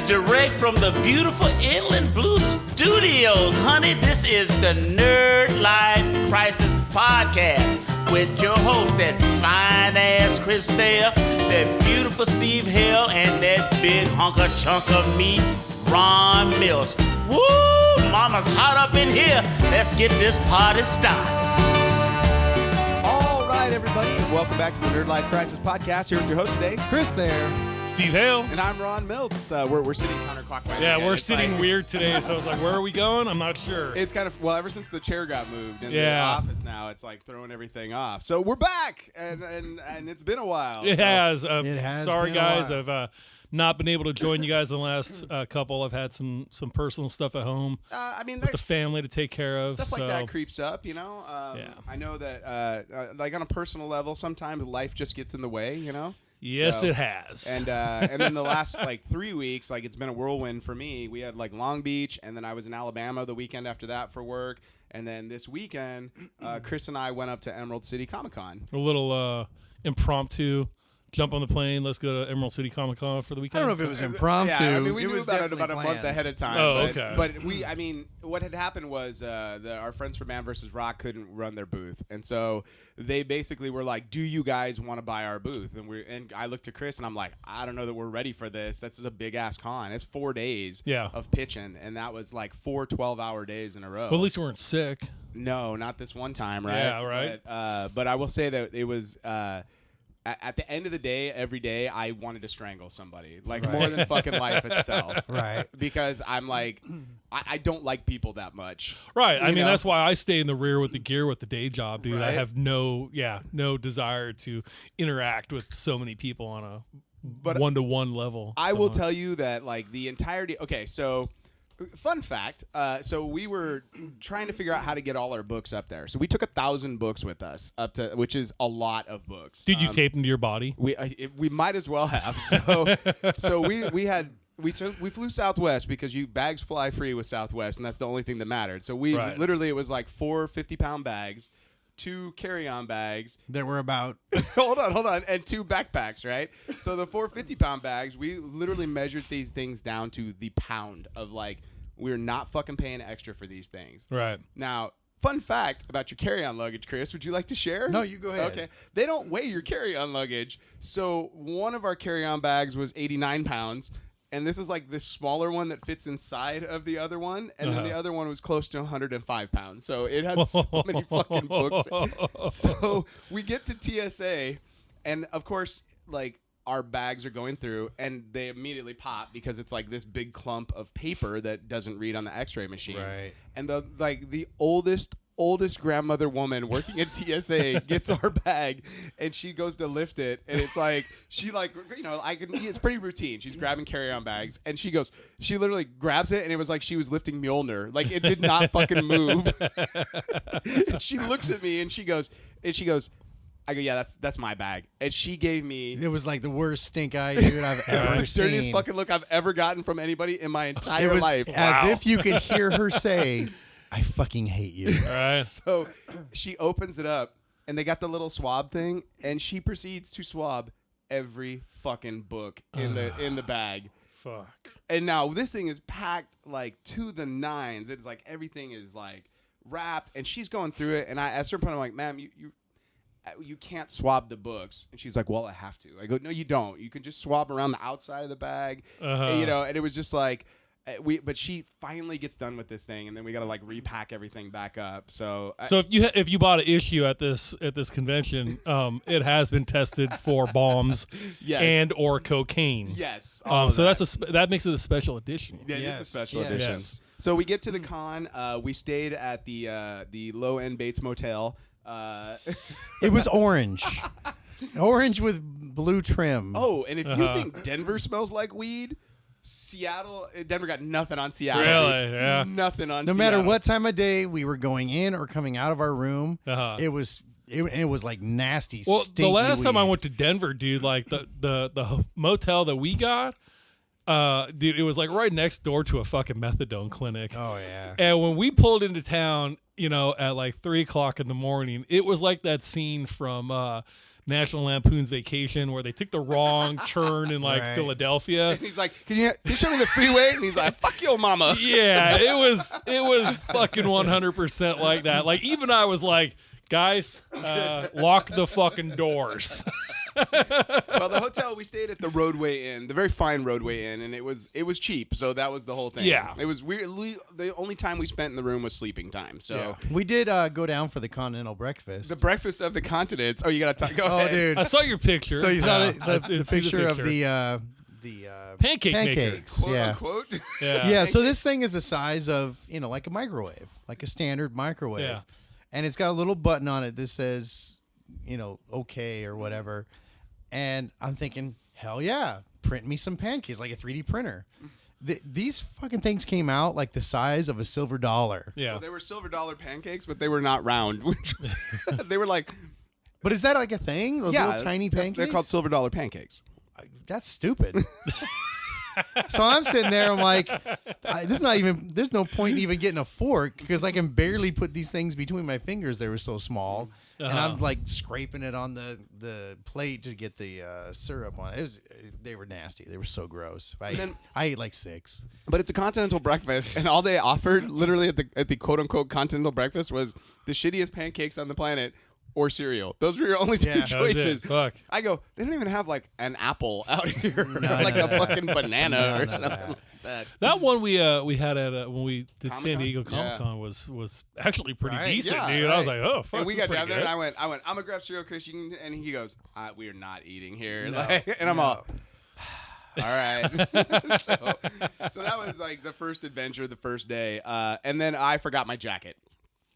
direct from the beautiful Inland Blue Studios. Honey, this is the Nerdlife Crisis podcast with your host, that fine-ass Chris Thayer, that beautiful Steve Hale, and that big hunker chunk of meat, Ron Milts. Woo! Mama's hot up in here. Let's get this party started. All right, everybody, and welcome back to the Nerdlife Crisis podcast. Here with your host today, Chris Thayer. Steve Hale. And I'm Ron Milts. We're sitting counterclockwise. Yeah, again. we're It's sitting like, weird today, so I was like, where are we going? I'm not sure. It's kind of, well, ever since the chair got moved in the Yeah. office now, it's like throwing everything off. So we're back, and it's been a while. It so. has. It has Sorry, been a guys. while. I've not been able to join you guys in the last couple. I've had some personal stuff at home I mean, with the family to take care of. stuff like that creeps up, you know? Yeah. I know that, like on a personal level, sometimes life just gets in the way, you know? Yes, So- it has. And then the last like 3 weeks, like it's been a whirlwind for me. We had like Long Beach, and then I was in Alabama the weekend after that for work, and then this weekend, Chris and I went up to Emerald City Comic Con. A little impromptu. Jump on the plane. Let's go to Emerald City Comic Con for the I weekend. don't know if it was impromptu. Yeah, I mean, we it knew was about it definitely about a month planned. ahead of time. Oh, but, okay. But I mean, what had happened was our friends from Man vs. Rock couldn't run their booth, and so they basically were like, "Do you guys want to buy our booth?" And I looked to Chris, and I'm like, "I don't know that we're ready for this. This is a big ass con. It's 4 days of pitching, and that was like 4 12-hour days in a row." Well, at least we weren't sick. No, not this one time, right? Yeah, right. But I will say that it was. At the end of the day, every day, I wanted to strangle somebody, like more than fucking life itself. Right. Because I'm like, I don't like people that much. Right. I You mean, know? that's why I stay in the rear with the gear with the day job, dude. I Right. have no desire to interact with so many people on a But one-to-one level. I will tell you that, like, the entirety. Okay, so fun fact. So we were trying to figure out how to get all our books up there. So we took 1,000 books with us up to, which is a lot of books. Did you tape them to your body? We might as well have. So we flew Southwest because bags fly free with Southwest, and that's the only thing that mattered. So Right. literally it was like 4 50-pound bags, 2 carry-on bags. There were about hold on, and 2 backpacks, right? So the 4 50-pound bags, we literally measured these things down to the pound of like, we're not fucking paying extra for these things. Right. Now, fun fact about your carry-on luggage, Chris, would you like to share? No, you go ahead. Okay. They don't weigh your carry-on luggage. So one of our carry-on bags was 89 pounds, and this is like this smaller one that fits inside of the other one, and then the other one was close to 105 pounds. So it had so many fucking books. So we get to TSA, and of course, like, our bags are going through, and they immediately pop because it's like this big clump of paper that doesn't read on the X-ray machine. Right. And the oldest grandmother woman working at TSA gets our bag, and she goes to lift it, and it's like she like, you know, it's pretty routine. She's grabbing carry-on bags, and she literally grabs it, and it was like she was lifting Mjolnir. Like, it did not fucking move. She looks at me, and she goes. I go, yeah, that's my bag. And she gave me it was like the worst stink eye dude I've ever the seen. dirtiest fucking look I've ever gotten from anybody in my entire It was life. as if you could hear her say, "I fucking hate you." All right. So she opens it up, and they got the little swab thing, and she proceeds to swab every fucking book in the bag. Fuck. And now this thing is packed like to the nines. It's like everything is like wrapped, and she's going through it. And at a certain point, I'm like, "Ma'am, you can't swab the books." And she's like, "Well, I have to." I go, "No, you don't. You can just swab around the outside of the bag." And, you know, and it was just like, but she finally gets done with this thing, and then we got to like repack everything back up. So if you bought an issue at this convention, it has been tested for bombs Yes. and or cocaine. yes. So that makes it a special edition. Yeah, it's Yes, a special yes. edition. Yes. So we get to the con. We stayed at the Low End Bates Motel. It was orange. Orange with blue trim. Oh, and if you think Denver smells like weed, Denver got nothing on Seattle. Really? Yeah. Nothing on No Seattle. matter what time of day we were going in or coming out of our room, it was like nasty. Well, the stinky last time I weed. went to Denver, dude, like the motel that we got, dude, it was like right next door to a fucking methadone clinic. Oh yeah. And when we pulled into town, you know, at like 3:00 in the morning, it was like that scene from National Lampoon's Vacation where they took the wrong turn in like Philadelphia. And he's like, can you show me the freeway? And he's like, fuck your mama. Yeah, it was fucking 100% like that. Like even I was like, guys, lock the fucking doors. Well, the hotel we stayed at the Roadway Inn, the very fine Roadway Inn, and it was cheap, so that was the whole thing. Yeah, it was weird. The only time we spent in the room was sleeping time. So we did go down for the continental breakfast. The breakfast of the continents. Oh, you gotta talk. Go ahead. Dude, I saw your picture. So you saw the picture of the pancakes, quote unquote. Yeah. So this thing is the size of like a microwave, like a standard microwave. Yeah. And it's got a little button on it that says, okay or whatever. And I'm thinking, hell yeah, print me some pancakes like a 3D printer. These fucking things came out like the size of a silver dollar. Yeah. Well, they were silver dollar pancakes, but they were not round. They were like. But is that like a thing? Those little tiny pancakes? They're called silver dollar pancakes. That's stupid. So I'm sitting there, I'm like, there's no point in even getting a fork because I can barely put these things between my fingers. They were so small. And I'm like scraping it on the plate to get the syrup on it. They were nasty. They were so gross. I ate like 6. But it's a continental breakfast, and all they offered literally at the quote unquote continental breakfast was the shittiest pancakes on the planet. Or cereal. Those were your only two choices. Fuck. I go, they don't even have like an apple out here, like a fucking banana or something like that. That one we had at when we did Comic-Con? San Diego Comic-Con was actually pretty decent, yeah, dude. right. I was like, oh fuck. And we this got is down there, pretty and good. I went, I'm gonna grab cereal, Chris. And he goes, we are not eating here. And I'm all right. So that was like the first adventure, the first day, and then I forgot my jacket.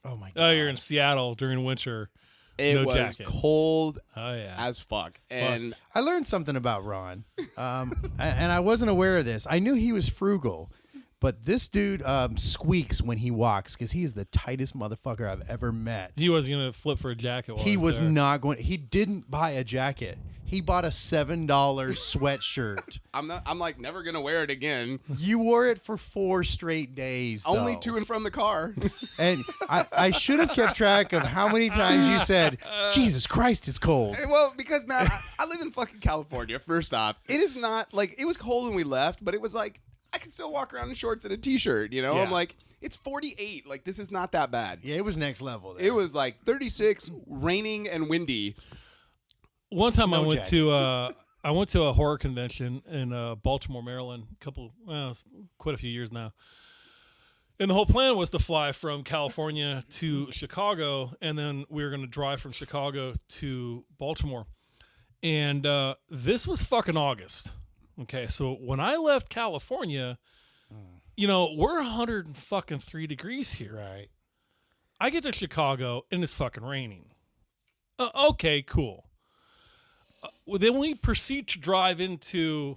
Oh my god. Oh, you're in Seattle during winter. It No was jacket. cold Oh as fuck. And I learned something about Ron, and I wasn't aware of this. I knew he was frugal, but this dude squeaks when he walks because he is the tightest motherfucker I've ever met. He was gonna flip for a jacket. While He was there. not going. He didn't buy a jacket. He bought a $7 sweatshirt. I'm like never gonna wear it again. You wore it for 4 straight days. Only though. to and from the car. And I should have kept track of how many times you said, "Jesus Christ, it's cold." Well, because man, I live in fucking California. First off, it is not like it was cold when we left, but it was like I can still walk around in shorts and a t-shirt. Yeah. I'm like, it's 48. Like this is not that bad. Yeah, it was next level. There. It was like 36, raining and windy. One time No I went jacket. to a horror convention in Baltimore, Maryland. It's quite a few years now. And the whole plan was to fly from California to Chicago, and then we were going to drive from Chicago to Baltimore. And this was fucking August. Okay, so when I left California, we're 103 degrees here. right. I get to Chicago and it's fucking raining. Okay, cool. Then we proceed to drive into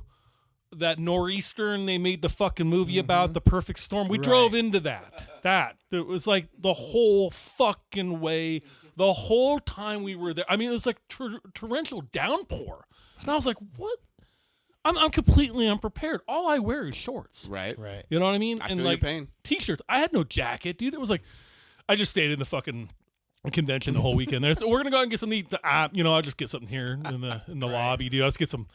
that nor'eastern they made the fucking movie about, the perfect storm. We drove into that. It was like the whole fucking way, the whole time we were there. I mean, it was like torrential downpour. And I was like, what? I'm completely unprepared. All I wear is shorts. Right. You know what I mean? I and feel like your pain. T-shirts. I had no jacket, dude. It was like, I just stayed in the fucking convention the whole weekend. There, so we're gonna go out and get something to eat. I'll just get something here in the lobby, dude. Let's get some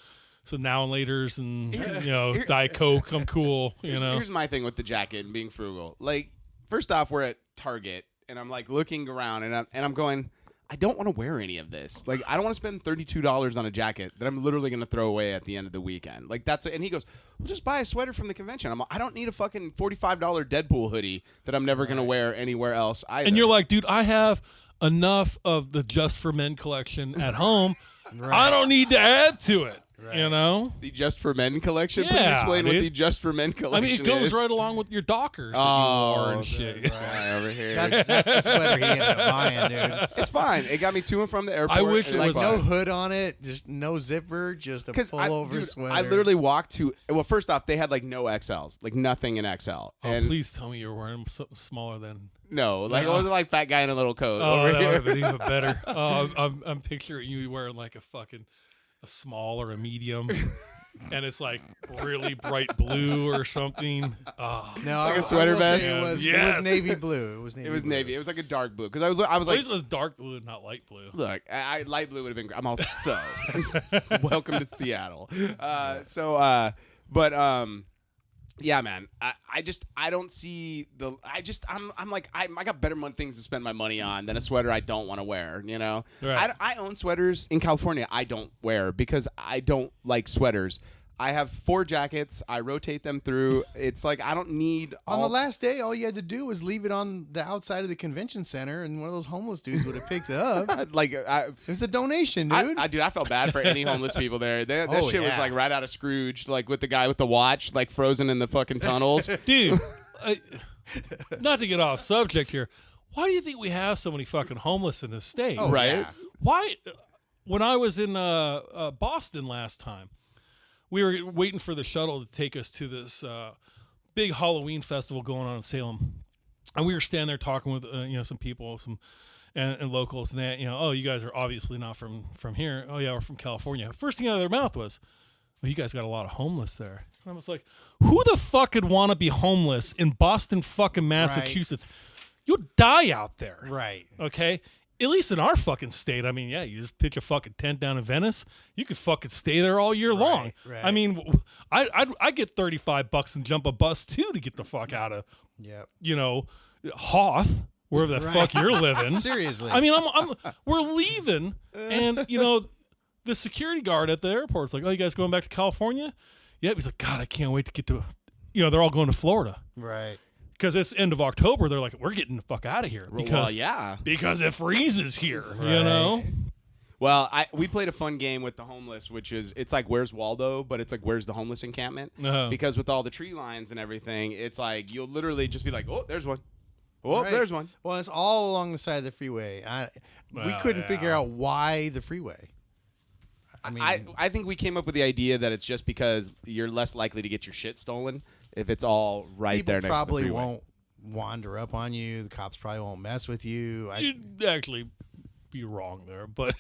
now and laters and Diet Coke. I'm cool. Here's my thing with the jacket and being frugal. Like, first off, we're at Target and I'm like looking around and I'm going, I don't want to wear any of this. Like, I don't want to spend $32 on a jacket that I'm literally going to throw away at the end of the weekend. Like, and he goes, well, just buy a sweater from the convention. I'm like, I don't need a fucking $45 Deadpool hoodie that I'm never going to wear anywhere else either. And you're like, dude, I have enough of the Just for Men collection at home. I don't need to add to it. The Just for Men collection? Yeah, Please explain what dude. the Just for Men collection is. I mean, it goes right along with your Dockers that you wore and shit. Right over here. That's the sweater he ended up buying, dude. It's fine. It got me to and from the airport. I wish it and Like was no fine. hood on it, just no zipper, just a pullover sweater. I literally walked to. Well, first off, they had like no XLs, like nothing in XL. Oh, And please tell me you're wearing something smaller than. no, like it wasn't like fat guy in a little coat. Oh, over that would here. have been even better. Oh, I'm picturing you wearing like a small or a medium. and it's like really bright blue or something. Oh, No, like a I will sweater say vest? It was, Yes. it was navy blue. It was navy. It was blue. navy. It was like a dark blue because I was at like, least it was dark blue, not light blue. look, light blue would have been great. I'm all so welcome to Seattle. Yeah, man. I don't see the. I'm like I got better things to spend my money on than a sweater I don't want to wear. You know, Right. I own sweaters in California I don't wear because I don't like sweaters. I have 4 jackets. I rotate them through. It's like I don't need. On the last day, all you had to do was leave it on the outside of the convention center, and one of those homeless dudes would have picked it up. like It was a donation, dude. Dude, I felt bad for any homeless people there. That Oh, shit was yeah. like right out of Scrooge, like with the guy with the watch, like frozen in the fucking tunnels. Dude, not to get off subject here, why do you think we have so many fucking homeless in this state? Oh, right? yeah. Why? When I was in Boston last time, we were waiting for the shuttle to take us to this big Halloween festival going on in Salem, and we were standing there talking with some people, and locals, and they, oh, you guys are obviously not from here. Oh yeah, we're from California. First thing out of their mouth was, well, you guys got a lot of homeless there. And I was like, who the fuck would want to be homeless in Boston fucking Massachusetts? You'll die out there. Right. Okay? At least in our fucking state, I mean, yeah, you just pitch a fucking tent down in Venice, you could fucking stay there all year long. right. I mean, I get $35 and jump a bus too to get the fuck out of, Yep. Hoth, wherever the fuck you're living. Seriously. I mean, we're leaving, and the security guard at the airport's like, "Oh, you guys going back to California?" Yeah, he's like, "God, I can't wait to get to," they're all going to Florida. Right. Because it's end of October, they're like, we're getting the fuck out of here because yeah. because it freezes here, you know. Well, we played a fun game with the homeless, which is it's like Where's Waldo, but it's like Where's the Homeless Encampment? Uh-huh. Because with all the tree lines and everything, it's like you'll literally just be like, oh, there's one. Oh, Right. there's one. Well, it's all along the side of the freeway. We couldn't figure out why the freeway. I mean, I think we came up with the idea that it's just because you're less likely to get your shit stolen if it's all right people there next to the probably freeway. won't wander up on you. The cops probably won't mess with you. You'd actually be wrong there, but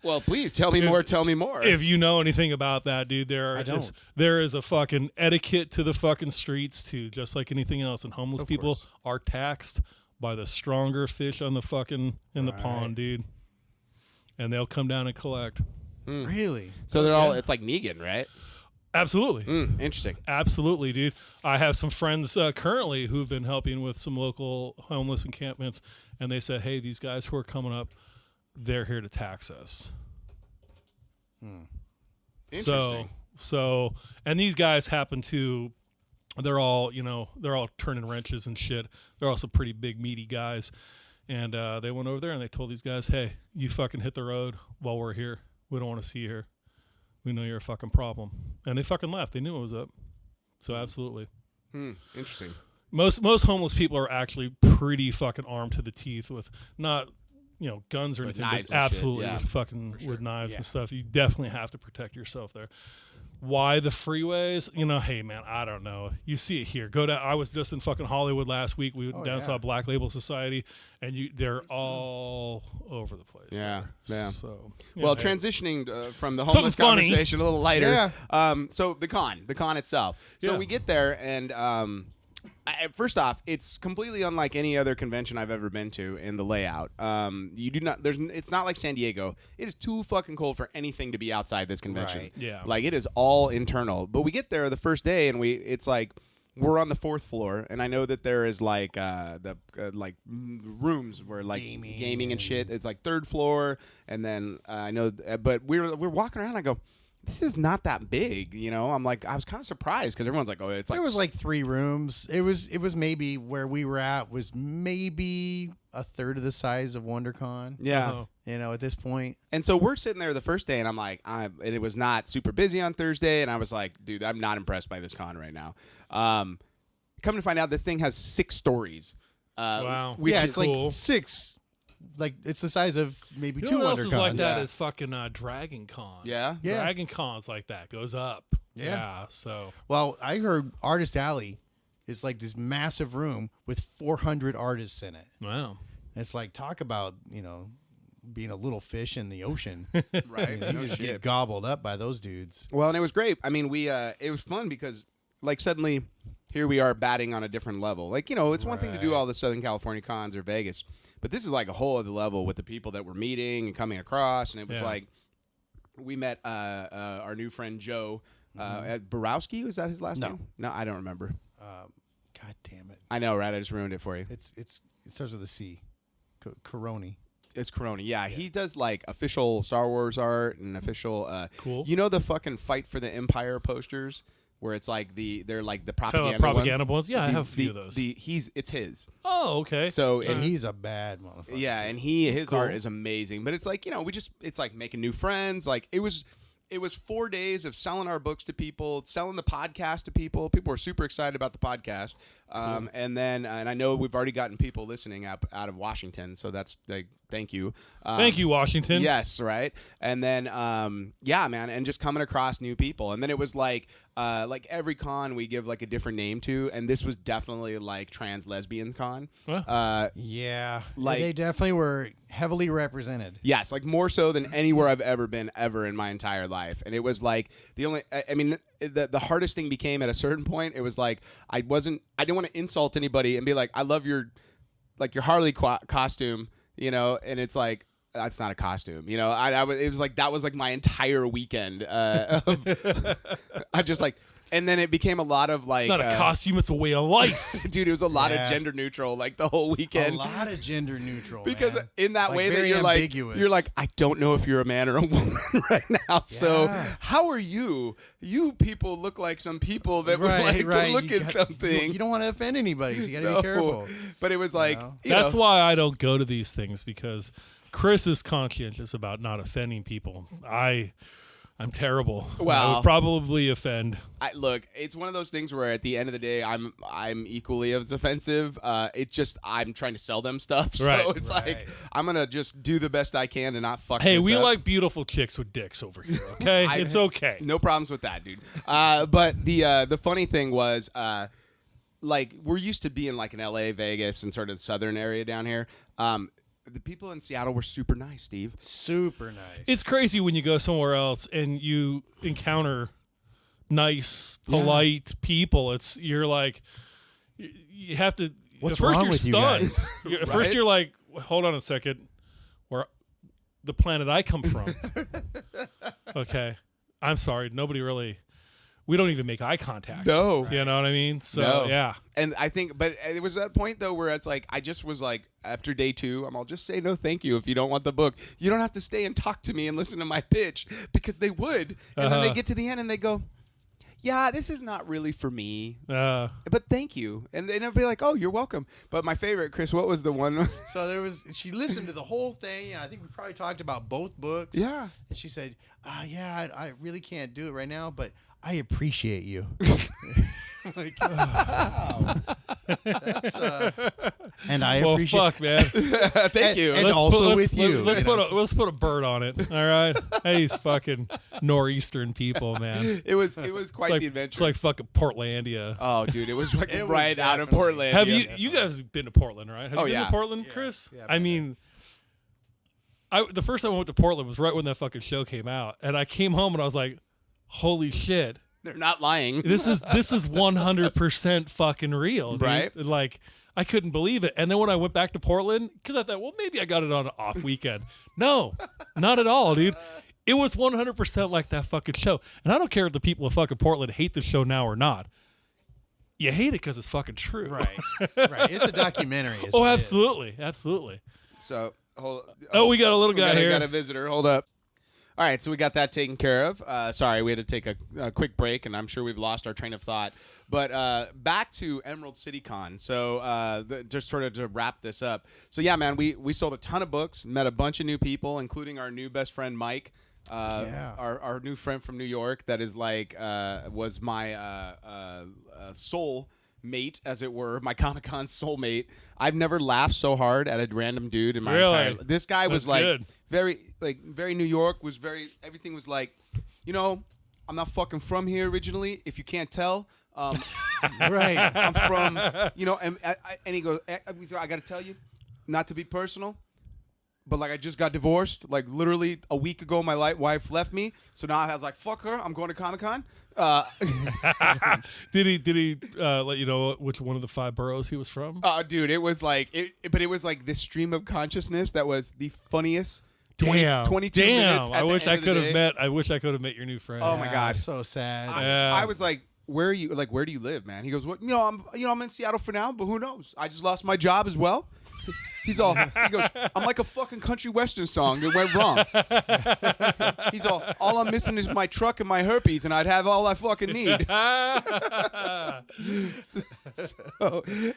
Well, please tell me more. Tell me more. if you know anything about that, dude, I don't. there is a fucking etiquette to the fucking streets too, just like anything else. And homeless people course. are taxed by the stronger fish on the fucking in the pond, dude. And they'll come down and collect. Really? so they're all. It's like Negan, right? Absolutely. Interesting. Absolutely, dude. I have some friends currently who've been helping with some local homeless encampments, and they said, hey, these guys who are coming up, they're here to tax us. Interesting. So, and these guys happen to, they're all turning wrenches and shit. They're also pretty big, meaty guys. And they went over there and they told these guys, hey, you fucking hit the road while we're here. We don't want to see you here. We know you're a fucking problem. And they fucking left. They knew it was up. So absolutely. Interesting. Most homeless people are actually pretty fucking armed to the teeth with not, guns or With anything, knives but and shit, absolutely yeah. with fucking sure. with knives Yeah. and stuff. You definitely have to protect yourself there. Why the freeways? Hey man, I don't know. You see it here. Go down. I was just in fucking Hollywood last week. We went down yeah. saw Black Label Society, and they're all over the place. Yeah, there. yeah. So Well, hey. transitioning from the Something homeless funny. conversation a little lighter. Yeah. So the con itself. So Yeah. we get there, and first off, it's completely unlike any other convention I've ever been to in the layout. You do not. It's not like San Diego. It is too fucking cold for anything to be outside this convention. Right. Yeah. Like it is all internal. But we get there the first day, and it's like. We're on the 4th floor, and I know that there is like rooms where like gaming and shit. It's like 3rd floor, and then I know, but we're walking around. I go, this is not that big, I'm like, I was kind of surprised because everyone's like, oh, it's like There was like 3 rooms. It was maybe where we were at was maybe a third of the size of WonderCon. yeah. Uh-huh. At this point. And so we're sitting there the first day, and I'm like, and it was not super busy on Thursday, and I was like, dude, I'm not impressed by this con right now. Come to find out, this thing has 6 stories. Wow. Which Yeah, is it's cool. like 6. Like it's the size of maybe You 2 know what else is WonderCons. like that Yeah. is fucking Dragon Con. Yeah? Yeah. Dragon Con's like that. Goes up. Yeah. So Well, I heard Artist Alley is like this massive room with 400 artists in it. wow. It's like talk about being a little fish in the ocean. Right. You just get gobbled up by those dudes. Well, and it was great. I mean, it was fun because, like, suddenly here we are batting on a different level. Like, it's one thing to do all the Southern California cons or Vegas, but this is like a whole other level with the people that we're meeting and coming across. And it was like, we met our new friend Joe at Borowski. Was that his last name? No, I don't remember. God damn it! I know, right? I just ruined it for you. It starts with a C. Coroni. It's Corona. Yeah, he does like official Star Wars art and official. Cool. You know the fucking Fight for the Empire posters where it's like they're like the propaganda ones. Yeah, I have a few of those. It's his. Oh, okay. So and he's a bad motherfucker. Yeah, and his art is amazing. But it's like it's like making new friends. Like it was 4 days of selling our books to people, selling the podcast to people. People were super excited about the podcast. And then, and I know we've already gotten people listening out of Washington. So that's like, thank you. Thank you, Washington. Yes. Right. And then, yeah, man. And just coming across new people. And then it was like every con we give like a different name to. And this was definitely like trans lesbian con. Yeah. Like they definitely were heavily represented. Yes. Like more so than anywhere I've ever been ever in my entire life. And it was like the hardest thing became at a certain point. It was like, I didn't want to insult anybody and be like, I love your Harley costume, and it's like, that's not a costume, it was like, that was like my entire weekend. I just like, and then it became a lot of like, it's not a costume, it's a way of life. Dude, it was a lot of gender neutral, like the whole weekend. A lot of gender neutral, because man. in that way that ambiguous. you're like, I don't know if you're a man or a woman right now. So how are you? You people look like some people that would like to look at something. You don't want to offend anybody, so you got to be careful. But it was like, that's why I don't go to these things, because Chris is conscientious about not offending people. I'm terrible. Well, I would probably offend. Look, it's one of those things where at the end of the day, I'm equally as offensive. It's just I'm trying to sell them stuff, so it's like I'm gonna just do the best I can to not fuck. Hey, this we up. like beautiful chicks with dicks over here. Okay, it's okay. No problems with that, dude. But the funny thing was, like we're used to being like in L.A., Vegas, and sort of the southern area down here. The people in Seattle were super nice, Steve. Super nice. It's crazy when you go somewhere else and you encounter nice, polite people. You're like, you have to. What's at first wrong you're with you stunned. guys? At first you're like, hold on a second, where the planet I come from. Okay, I'm sorry. Nobody really. We don't even make eye contact. No. You know what I mean? So, yeah. And I think, but it was that point, though, where it's like, I just was like, after day 2, I'll just say no thank you if you don't want the book. You don't have to stay and talk to me and listen to my pitch, because they would. And then they get to the end and they go, yeah, this is not really for me. But thank you. And they'd be like, oh, you're welcome. But my favorite, Chris, what was the one? So she listened to the whole thing. And I think we probably talked about both books. Yeah. And she said, I really can't do it right now, but I appreciate you. Like, wow. That's, and I appreciate. Fuck, man. Thank you. And also with you. Let's put a bird on it. All right. Hey, these fucking nor'eastern people, man. It was quite the adventure. It's like fucking Portlandia. Oh, dude, it was like It was right out of definitely- Portland. Have you guys been to Portland, right? Have you been yeah. to Portland, Chris? Yeah, I mean, the first time I went to Portland was right when that fucking show came out, and I came home and I was like, holy shit. They're not lying. This is 100% fucking real, dude. Right. Like, I couldn't believe it. And then when I went back to Portland, because I thought, well, maybe I got it on an off weekend. No, not at all, dude. It was 100% like that fucking show. And I don't care if the people of fucking Portland hate the show now or not. You hate it because it's fucking true. Right. It's a documentary. is Oh, what it is. absolutely. Absolutely. So, We got a little guy we here. got a visitor. Hold up. All right, so we got that taken care of. Sorry, we had to take a quick break, and I'm sure we've lost our train of thought. But back to Emerald City Con. So just sort of to wrap this up. So, yeah, man, we sold a ton of books, met a bunch of new people, including our new best friend, Mike. Our new friend from New York that is like was my soul mate, as it were, my Comic-Con soulmate. I've never laughed so hard at a random dude in my entire life. This guy was like good. very New York, was very, everything was like, I'm not fucking from here originally, if you can't tell. Right. I'm from, and he goes, I got to tell you, not to be personal, but like I just got divorced. Like literally a week ago, my wife left me. So now I was like, fuck her. I'm going to Comic-Con. Did he let you know which one of the 5 boroughs he was from? Dude, it was like but it was like this stream of consciousness that was the funniest. 22 minutes. I wish I could have met your new friend. Oh my God, so sad. I was like, where are you? Like, where do you live, man? He goes, what? I'm in Seattle for now, but who knows? I just lost my job as well. He goes, I'm like a fucking country western song that went wrong. He's all I'm missing is my truck and my herpes, and I'd have all I fucking need.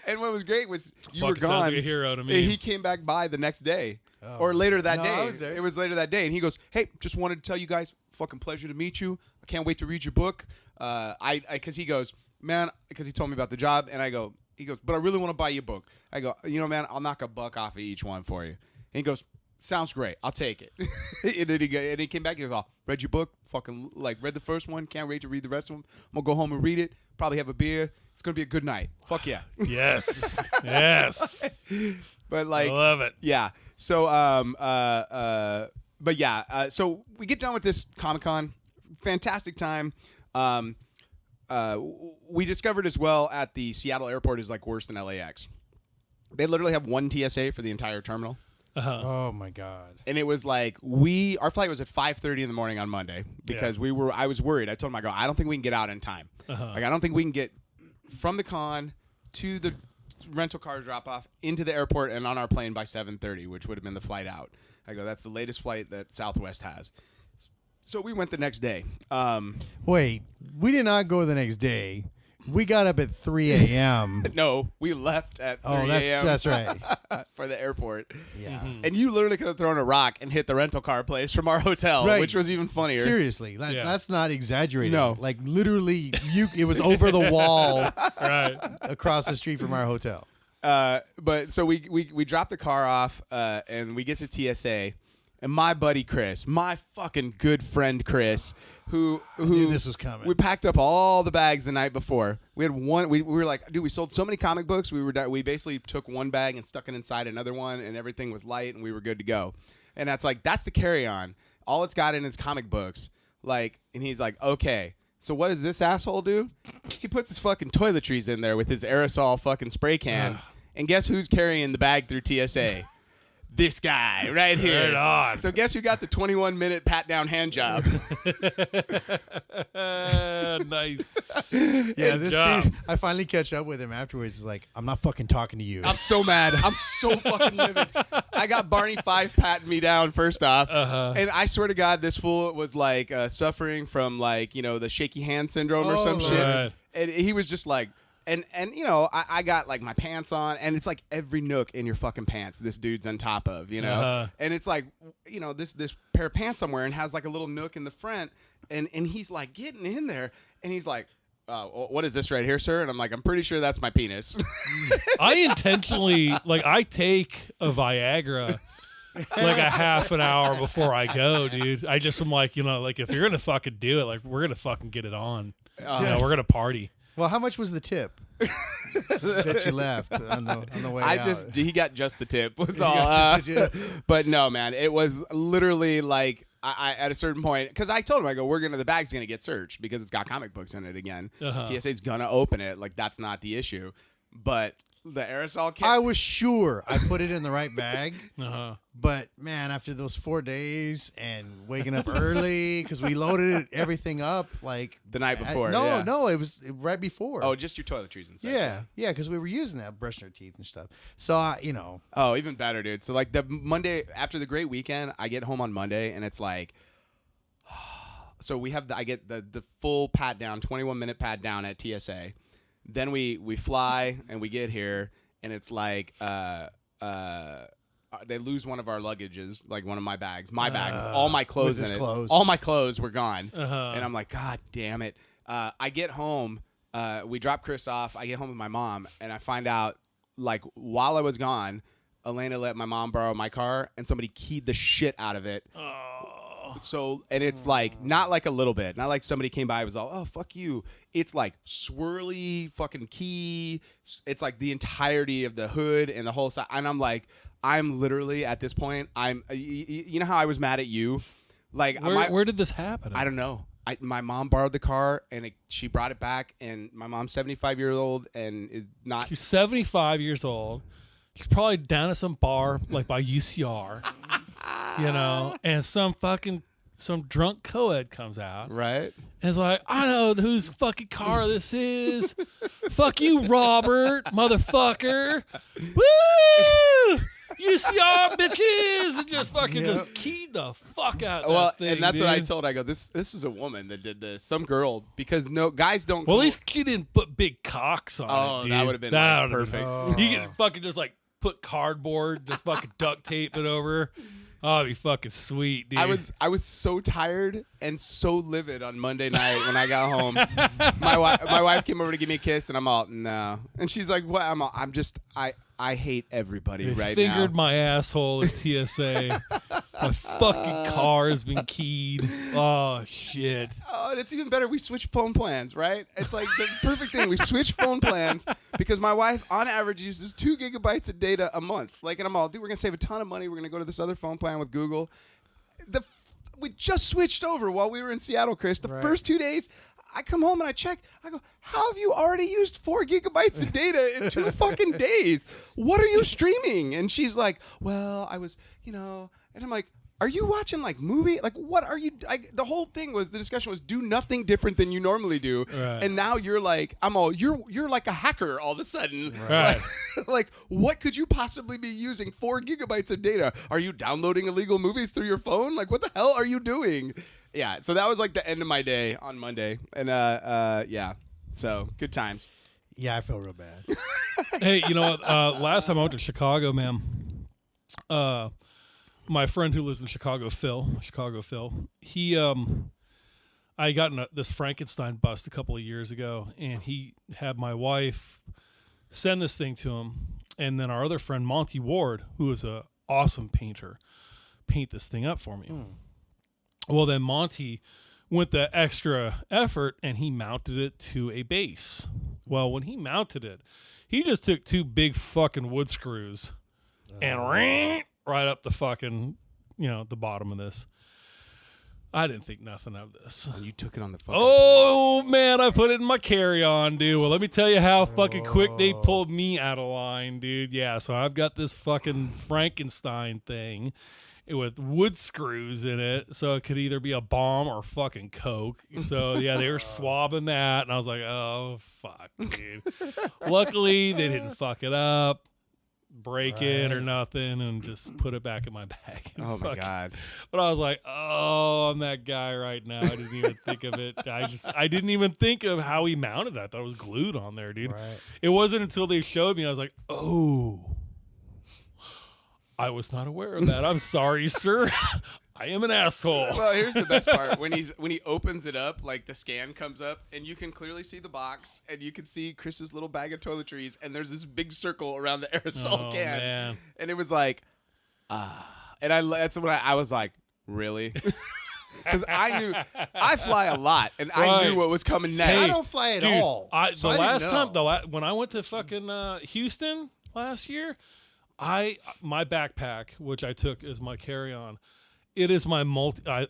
And what was great was you were gone. Sounds like a hero to me. He came back by the next day. Or later that day. I was there. It was later that day. And he goes, hey, just wanted to tell you guys, fucking pleasure to meet you. I can't wait to read your book. Because he goes, man, because he told me about the job. And he goes, but I really want to buy you a book. I go, man, I'll knock $1 off of each one for you. And he goes, sounds great. I'll take it. and he came back. He goes, read your book. Fucking read the first one. Can't wait to read the rest of them. I'm going to go home and read it. Probably have a beer. It's going to be a good night. Fuck yeah. Yes. Yes. But I love it. Yeah. So, but yeah. So we get done with this Comic-Con. Fantastic time. We discovered as well at the Seattle airport is like worse than LAX. They literally have one TSA for the entire terminal. Oh my God. And it was like our flight was at 5:30 in the morning on Monday because I was worried. I told him, I don't think we can get out in time. Like I don't think we can get from the con to the rental car drop off into the airport and on our plane by 7:30, which would have been the flight out. I go, that's the latest flight that Southwest has. So we went the next day. Wait, we did not go the next day. We got up at 3 a.m. No, we left at 3 Oh, that's right. for the airport. Yeah. And you literally could have thrown a rock and hit the rental car place from our hotel, Right. which was even funnier. Seriously, that's not exaggerating. No. Like literally, it was over the wall Right. across the street from our hotel. But so we dropped the car off and we get to TSA. And my buddy Chris, my fucking good friend Chris, who knew this was coming. We packed up all the bags the night before. We had one. We were like, dude, we sold so many comic books. We basically took one bag and stuck it inside another one, and everything was light, and we were good to go. And that's the carry-on. All it's got in is comic books. And he's like, okay. So what does this asshole do? He puts his fucking toiletries in there with his aerosol fucking spray can, and guess who's carrying the bag through TSA? This guy right here. Right on. So guess who got the 21-minute pat-down hand job? Nice. Yeah, this job. dude. I finally catch up with him afterwards. He's like, "I'm not fucking talking to you." I'm so mad. I'm so fucking livid. I got Barney Fife patting me down first off, and I swear to God, this fool was suffering from the shaky hand syndrome or some shit. Right. And he was just like. And I got my pants on, and it's every nook in your fucking pants this dude's on top of, and it's this pair of pants I'm wearing has a little nook in the front, and he's getting in there, and he's like, what is this right here, sir? And I'm like, I'm pretty sure that's my penis. I intentionally I take a Viagra a half an hour before I go, dude. I just am if you're gonna fucking do it, we're gonna fucking get it on. We're gonna party. Well, how much was the tip that you left on the way out? He got just the tip. Was He all. got just the tip. But no, man, it was literally I at a certain point, because I told him, the bag's gonna get searched because it's got comic books in it again. TSA's gonna open it, that's not the issue. But the aerosol can. I was sure I put it in the right bag. But man, after those 4 days and waking up early because we loaded everything up the night before. No, it was right before. Oh, just your toiletries and such. Yeah, because we were using that, brushing our teeth and stuff. So Oh, even better, dude. So the Monday after the great weekend, I get home on Monday and it's so I get the full pat down, 21-minute pat down at TSA. Then we fly and we get here and it's they lose one of our luggages, one of my bags, bag, with all my clothes in it. All my clothes were gone, and I'm like, God damn it! I get home, we drop Chris off. I get home with my mom, and I find out while I was gone, Elena let my mom borrow my car, and somebody keyed the shit out of it. So, and it's not a little bit, not somebody came by and was all, oh, fuck you. It's swirly fucking key. It's the entirety of the hood and the whole side. And I'm like, I'm literally at this point. You know how I was mad at you, like where did this happen? I don't know. My mom borrowed the car and she brought it back. And my mom's 75 years old and is not. She's 75 years old. She's probably down at some bar like by UCR, and some drunk co-ed comes out. Right. And it's like, I know whose fucking car this is. Fuck you, Robert, motherfucker. Woo! UCR bitches, and just fucking just keyed the fuck out. That thing, and that's dude. what I told. I go, this is a woman that did this. Some girl, because guys don't. Well, at least she didn't put big cocks on it, dude. That would have been perfect. You could fucking just like put cardboard, just fucking duct tape it over. Oh, it'd be fucking sweet, dude. I was so tired and so livid on Monday night when I got home. My wife came over to give me a kiss, and I'm all, no. And she's like, what? I hate everybody right now. Fingered my asshole at TSA. My fucking car has been keyed. Oh, shit. Oh, and it's even better. We switch phone plans, right? It's like the perfect thing. We switch phone plans because my wife, on average, uses 2 gigabytes of data a month. Like, and I'm all, dude, we're going to save a ton of money. We're going to go to this other phone plan with Google. We just switched over while we were in Seattle, Chris. The first 2 days, I come home and I check. I go, how have you already used 4 gigabytes of data in 2 fucking days? What are you streaming? And she's like, well, I was, and I'm like, are you watching like movie? Like, what are you? The whole thing was, the discussion was, do nothing different than you normally do. Right. And now you're like, you're like a hacker all of a sudden. Right. Like, what could you possibly be using 4 gigabytes of data? Are you downloading illegal movies through your phone? Like, what the hell are you doing? Yeah. So that was like the end of my day on Monday. And yeah. So good times. Yeah, I feel real bad. Hey, last time I went to Chicago, man, my friend who lives in Chicago Phil, he, I got in this Frankenstein bust a couple of years ago, and he had my wife send this thing to him, and then our other friend, Monty Ward, who is an awesome painter, paint this thing up for me. Well, then Monty went the extra effort, and he mounted it to a base. Well, when he mounted it, he just took 2 big fucking wood screws and right up the fucking, the bottom of this. I didn't think nothing of this. And you took it on the fucking Oh, man, I put it in my carry-on, dude. Well, let me tell you how fucking quick they pulled me out of line, dude. Yeah, so I've got this fucking Frankenstein thing with wood screws in it, so it could either be a bomb or fucking coke. So, yeah, they were swabbing that, and I was like, oh, fuck, dude. Luckily, they didn't fuck it up, break it or nothing, and just put it back in my bag. Oh my God. But I was like, oh, I'm that guy right now. I didn't even think of it. I didn't even think of how he mounted it. I thought it was glued on there, dude. Right. It wasn't until they showed me, I was like, oh, I was not aware of that. I'm sorry, sir. I am an asshole. Well, here's the best part. When he opens it up, like the scan comes up, and you can clearly see the box, and you can see Chris's little bag of toiletries, and there's this big circle around the aerosol can. Man. And it was like, and that's when I was like, really? Because I knew I fly a lot, and I knew what was coming next. I don't fly at all. The last time, when I went to fucking Houston last year, my backpack, which I took as my carry-on, it is my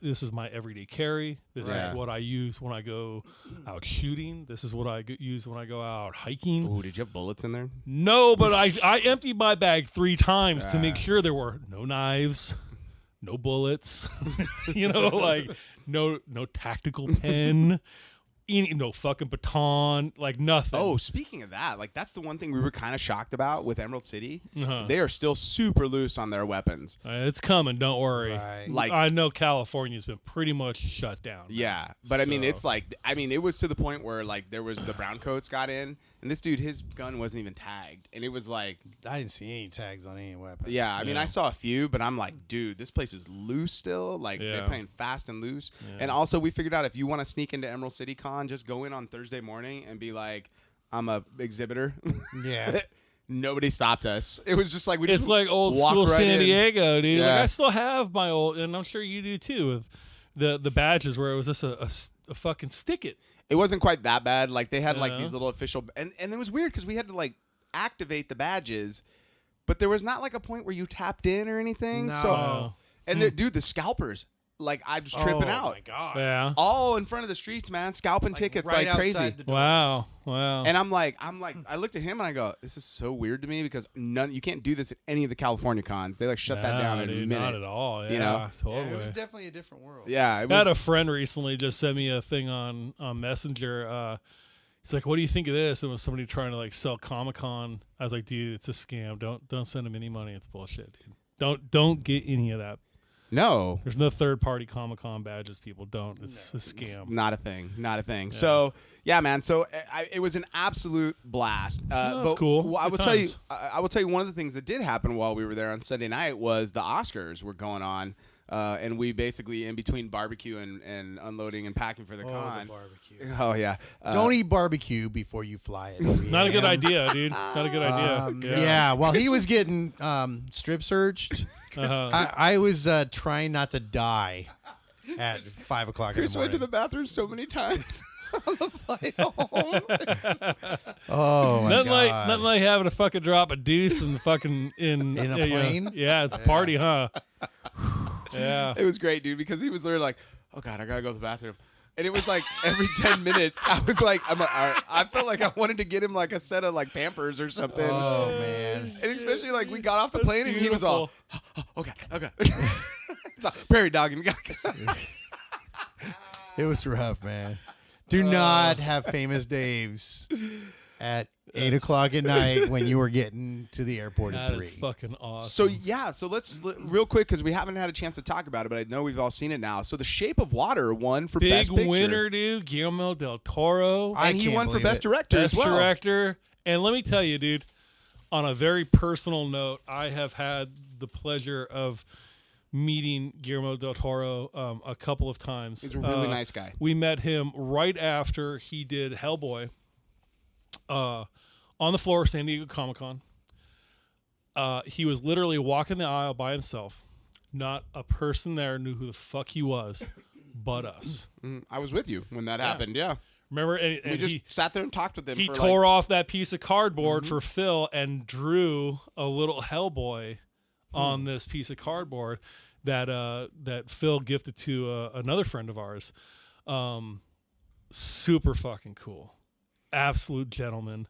this is my everyday carry. This is what I use when I go out shooting. This is what I use when I go out hiking. Ooh, did you have bullets in there? No, but I emptied my bag 3 times to make sure there were no knives, no bullets, like no tactical pen, no fucking baton, like nothing. Oh, speaking of that, like that's the one thing we were kind of shocked about with Emerald City. Uh-huh. They are still super loose on their weapons. It's coming, don't worry. Right. Like, I know California's been pretty much shut down. Yeah, but I mean, it's like, it was to the point where like there was the brown coats got in, and this dude, his gun wasn't even tagged, and it was like, I didn't see any tags on any weapon. yeah, I mean, I saw a few, but I'm like, dude, this place is loose still. Like they're playing fast and loose, and also we figured out if you want to sneak into Emerald City Con, just go in on Thursday morning and be like, I'm a exhibitor. Yeah. Nobody stopped us. It was just like It's like old walk school right San in. Diego, dude. Yeah. Like I still have my old, and I'm sure you do too, with the badges where it was just a fucking stick it. It wasn't quite that bad. Like they had like these little official, and it was weird because we had to like activate the badges but there was not like a point where you tapped in or anything. No. So, and dude, the scalpers, like I was tripping out. Oh my god! Yeah. All in front of the streets, man, scalping tickets right like crazy. outside the doors. Wow. And I'm like, I looked at him and I go, this is so weird to me because you can't do this at any of the California cons. They like shut that down in a minute. Not at all. Yeah, you know? totally. Yeah, it was definitely a different world. Yeah, it I had a was. friend recently just send me a thing on Messenger. He's like, "What do you think of this?" And it was somebody trying to like sell Comic-Con. I was like, "Dude, it's a scam. Don't send him any money. It's bullshit, dude. Don't get any of that. No, There's no third-party Comic-Con badges. People don't. It's a scam. not a thing. Not a thing. So yeah, man. So it was an absolute blast. That's but cool. I Good will tell you. times. I will tell you one of the things that did happen while we were there on Sunday night was the Oscars were going on. And we basically, in between barbecue and unloading and packing for the con. The barbecue. Oh, yeah. Don't eat barbecue before you fly it. Not a good idea, dude. Not a good idea. Yeah, while he was getting strip searched, I was trying not to die at 5 o'clock in the Chris morning. went to the bathroom so many times on the flight home. Oh my god! Nothing like having a fucking drop a deuce in the fucking in a yeah, plane? Yeah, it's a party, huh? Yeah. It was great, dude, because he was literally like, oh, God, I got to go to the bathroom. And it was like every 10 minutes, I was like, I felt like I wanted to get him like a set of like Pampers or something. Oh man! And especially like we got off the That's plane and he was all, beautiful. okay. It's all, prairie dog. And It was rough, man. Do not have famous Dave's at 8 o'clock at night when you were getting to the airport at That 3. is fucking awesome. So yeah, so let's real quick because we haven't had a chance to talk about it, but I know we've all seen it now. So The Shape of Water won for big Best Picture. winner, dude. Guillermo del Toro, And he can't won for believe Best it. Director best as well. director. And let me tell you, dude, on a very personal note, I have had the pleasure of meeting Guillermo del Toro a couple of times. He's a really nice guy. We met him right after he did Hellboy on the floor of San Diego Comic-Con. He was literally walking the aisle by himself. Not a person there knew who the fuck he was but us. I was with you when that happened, yeah. Remember? And We just sat there and talked with him he for tore off that piece of cardboard for Phil and drew a little Hellboy on this piece of cardboard that Phil gifted to another friend of ours. Super fucking cool. Absolute gentleman.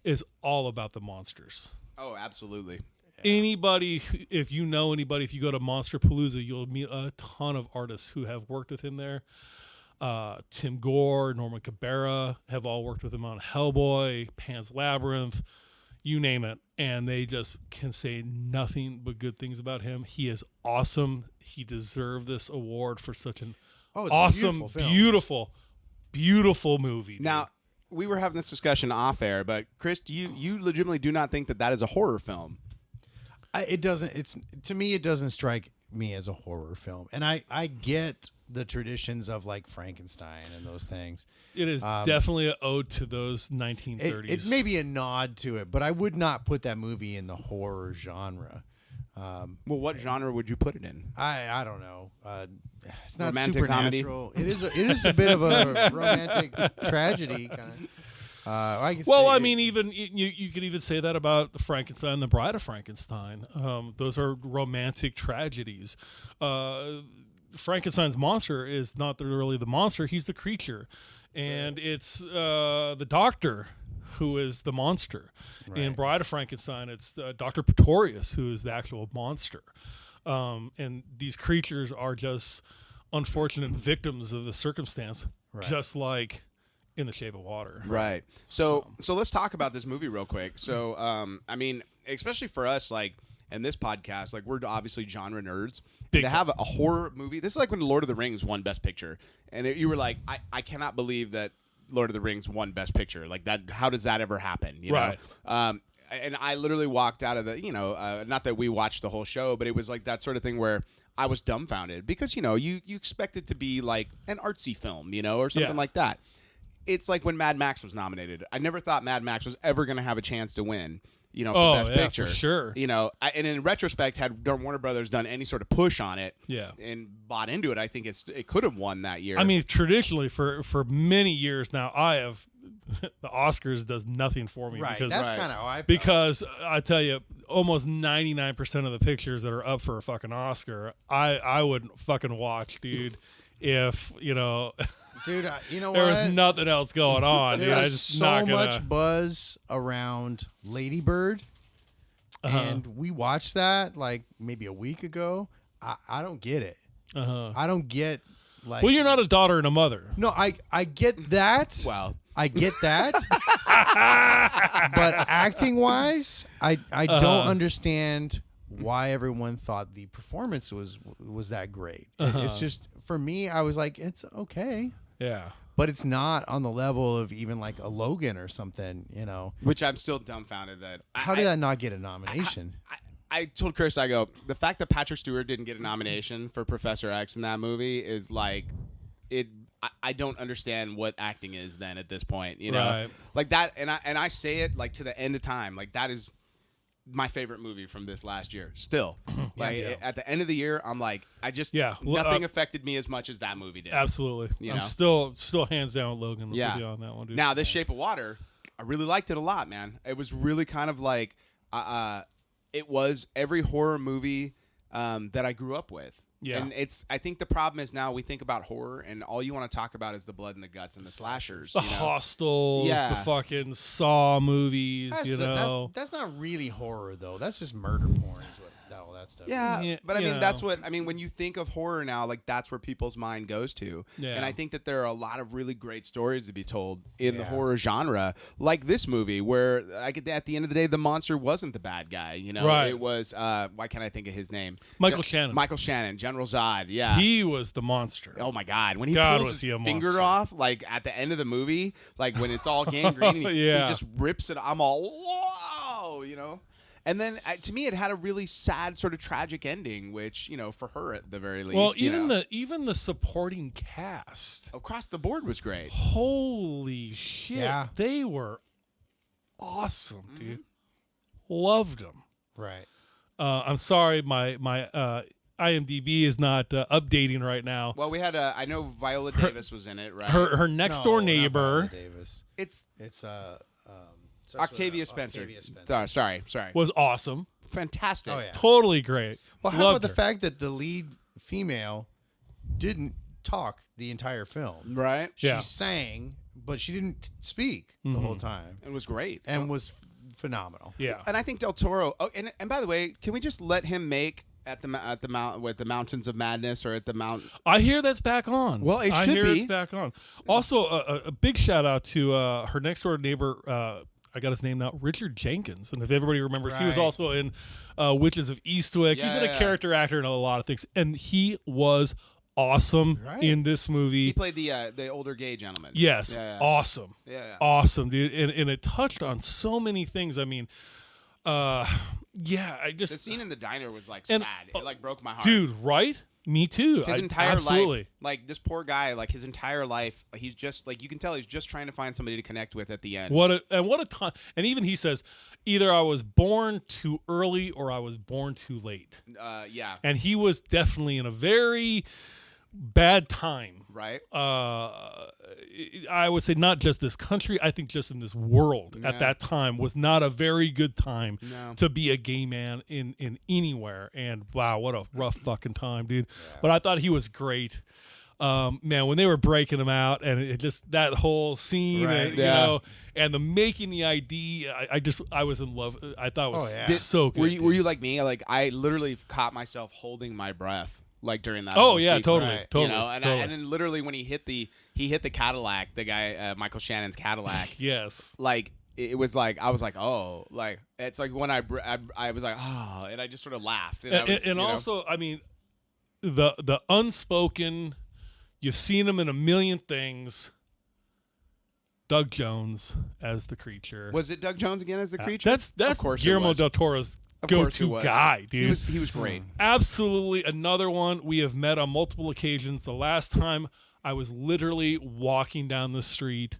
Is all about the monsters. Oh, absolutely. Anybody, if you know anybody, if you go to Monster Palooza, you'll meet a ton of artists who have worked with him there. Tim Gore, Norman Cabrera have all worked with him on Hellboy, Pan's Labyrinth, you name it. And they just can say nothing but good things about him. He is awesome. He deserved this award for such an Oh, it's a awesome, beautiful film. beautiful movie. Dude. Now, we were having this discussion off air, but Chris, you legitimately do not think that is a horror film. It doesn't. It's to me, it doesn't strike me as a horror film, and I get the traditions of like Frankenstein and those things. It is definitely an ode to those 1930s. It may be a nod to it, but I would not put that movie in the horror genre. Well, what genre would you put it in? I don't know. It's not Romantic comedy? supernatural. It is a bit of a romantic tragedy kind of. I guess Well, I mean, even you could even say that about the Frankenstein and the Bride of Frankenstein. Those are romantic tragedies. Frankenstein's monster is not really the monster; he's the creature, and it's the doctor who is the monster. In Bride of Frankenstein, it's Dr. Pretorius who is the actual monster, and these creatures are just unfortunate victims of the circumstance, just like in The Shape of Water. Right. So let's talk about this movie real quick. So, I mean, especially for us, like in this podcast, like we're obviously genre nerds. Big to have a horror movie, this is like when Lord of the Rings won Best Picture, and you were like, I cannot believe that Lord of the Rings won Best Picture. Like that, how does that ever happen? You know? And I literally walked out of the, not that we watched the whole show, but it was like that sort of thing where I was dumbfounded because, you expect it to be like an artsy film, or something like that. It's like when Mad Max was nominated. I never thought Mad Max was ever going to have a chance to win, for Best Picture. For sure. And in retrospect, had Warner Brothers done any sort of push on it and bought into it, I think it could have won that year. I mean, traditionally, for many years now, I have the Oscars does nothing for me Right. because That's kind of how I felt. because I tell you, almost 99% of the pictures that are up for a fucking Oscar, I would fucking watch, dude. If dude, you know there what? was nothing else going on, dude. I There's just so not gonna, much buzz around Lady Bird, and we watched that like maybe a week ago. I don't get it. I don't get like. Well, you're not a daughter and a mother. No, I get that. Wow. I get that. But acting wise, I don't understand why everyone thought the performance was that great. It's just for me, I was like, it's okay. Yeah. But it's not on the level of even like a Logan or something, Which I'm still dumbfounded that. How did that not get a nomination? I told Chris, I go, the fact that Patrick Stewart didn't get a nomination for Professor X in that movie is like, I don't understand what acting is then at this point, Right. like that. And I say it like to the end of time, like that is my favorite movie from this last year. Still, like at the end of the year, I'm like, nothing affected me as much as that movie did. Absolutely. I'm still hands down with Logan. With you on that one, dude. Now, this Shape of Water, I really liked it a lot, man. It was really kind of like, it was every horror movie that I grew up with. Yeah. And I think the problem is now we think about horror and all you want to talk about is the blood and the guts and the slashers. The Hostels, the fucking Saw movies, That's not really horror, though. That's just murder porn is what all that stuff is. But I mean, that's what, when you think of horror now, like that's where people's mind goes to. Yeah. And I think that there are a lot of really great stories to be told in the horror genre, like this movie, where at the end of the day, the monster wasn't the bad guy. Right. It was, why can't I think of his name? Michael Shannon. Michael Shannon, General Zod. Yeah. He was the monster. Oh my God! When he pulls his finger off, like at the end of the movie, like when it's all gangrene, and he just rips it. I'm all whoa, And then to me, it had a really sad, sort of tragic ending, which for her at the very least. Well, even the supporting cast across the board was great. Holy shit! Yeah. They were awesome, dude. Loved them. Right. I'm sorry, my IMDb is not updating right now. Well, we had I know Viola Davis was in it, right? Her next door neighbor. Not Viola Davis. It's Octavia Spencer. Octavia Spencer. Sorry. Was awesome. Fantastic. Oh, yeah. Totally great. Well, how Loved about the her. fact that the lead female didn't talk the entire film? Right? She sang, but she didn't speak the whole time. It was great. And was phenomenal. Yeah. And I think Del Toro. Oh, and by the way, can we just let him make at the Mountains of Madness or at the Mount? I hear that's back on. Well, it I should hear be. it's back on. Also, a big shout out to her next door neighbor. I got his name now, Richard Jenkins. And if everybody remembers, he was Right. also in Witches of Eastwick. He's been a character actor in a lot of things, and he was awesome in this movie. He played the older gay gentleman. Yes, awesome. Yeah. Awesome, dude. And it touched on so many things. I mean, I just The scene in the diner was like sad. It like broke my heart. Dude, right? Me too. His entire absolutely. life, like this poor guy, like his entire life, he's just like you can tell he's just trying to find somebody to connect with at the end. What a time! And even he says, either I was born too early or I was born too late. Yeah. And he was definitely in a very bad time. Right. I would say not just this country. I think just in this world at that time was not a very good time to be a gay man in anywhere. And wow, what a rough fucking time, dude. Yeah. But I thought he was great. Man, when they were breaking him out and it just that whole scene, and, you know, and the making the ID, I was in love. I thought it was so good. Were you like me? Like I literally caught myself holding my breath. Like during that. Oh yeah, sequence, totally. You know, and then literally when he hit the Cadillac, the guy Michael Shannon's Cadillac. Yes. Like it was like I was like oh like it's like when I was like oh and I just sort of laughed and also I mean the unspoken, you've seen him in a million things. Doug Jones as the creature. Was it Doug Jones again as the creature? That's of course Guillermo del Toro's go-to guy, dude. He was great. Absolutely another one we have met on multiple occasions. The last time I was literally walking down the street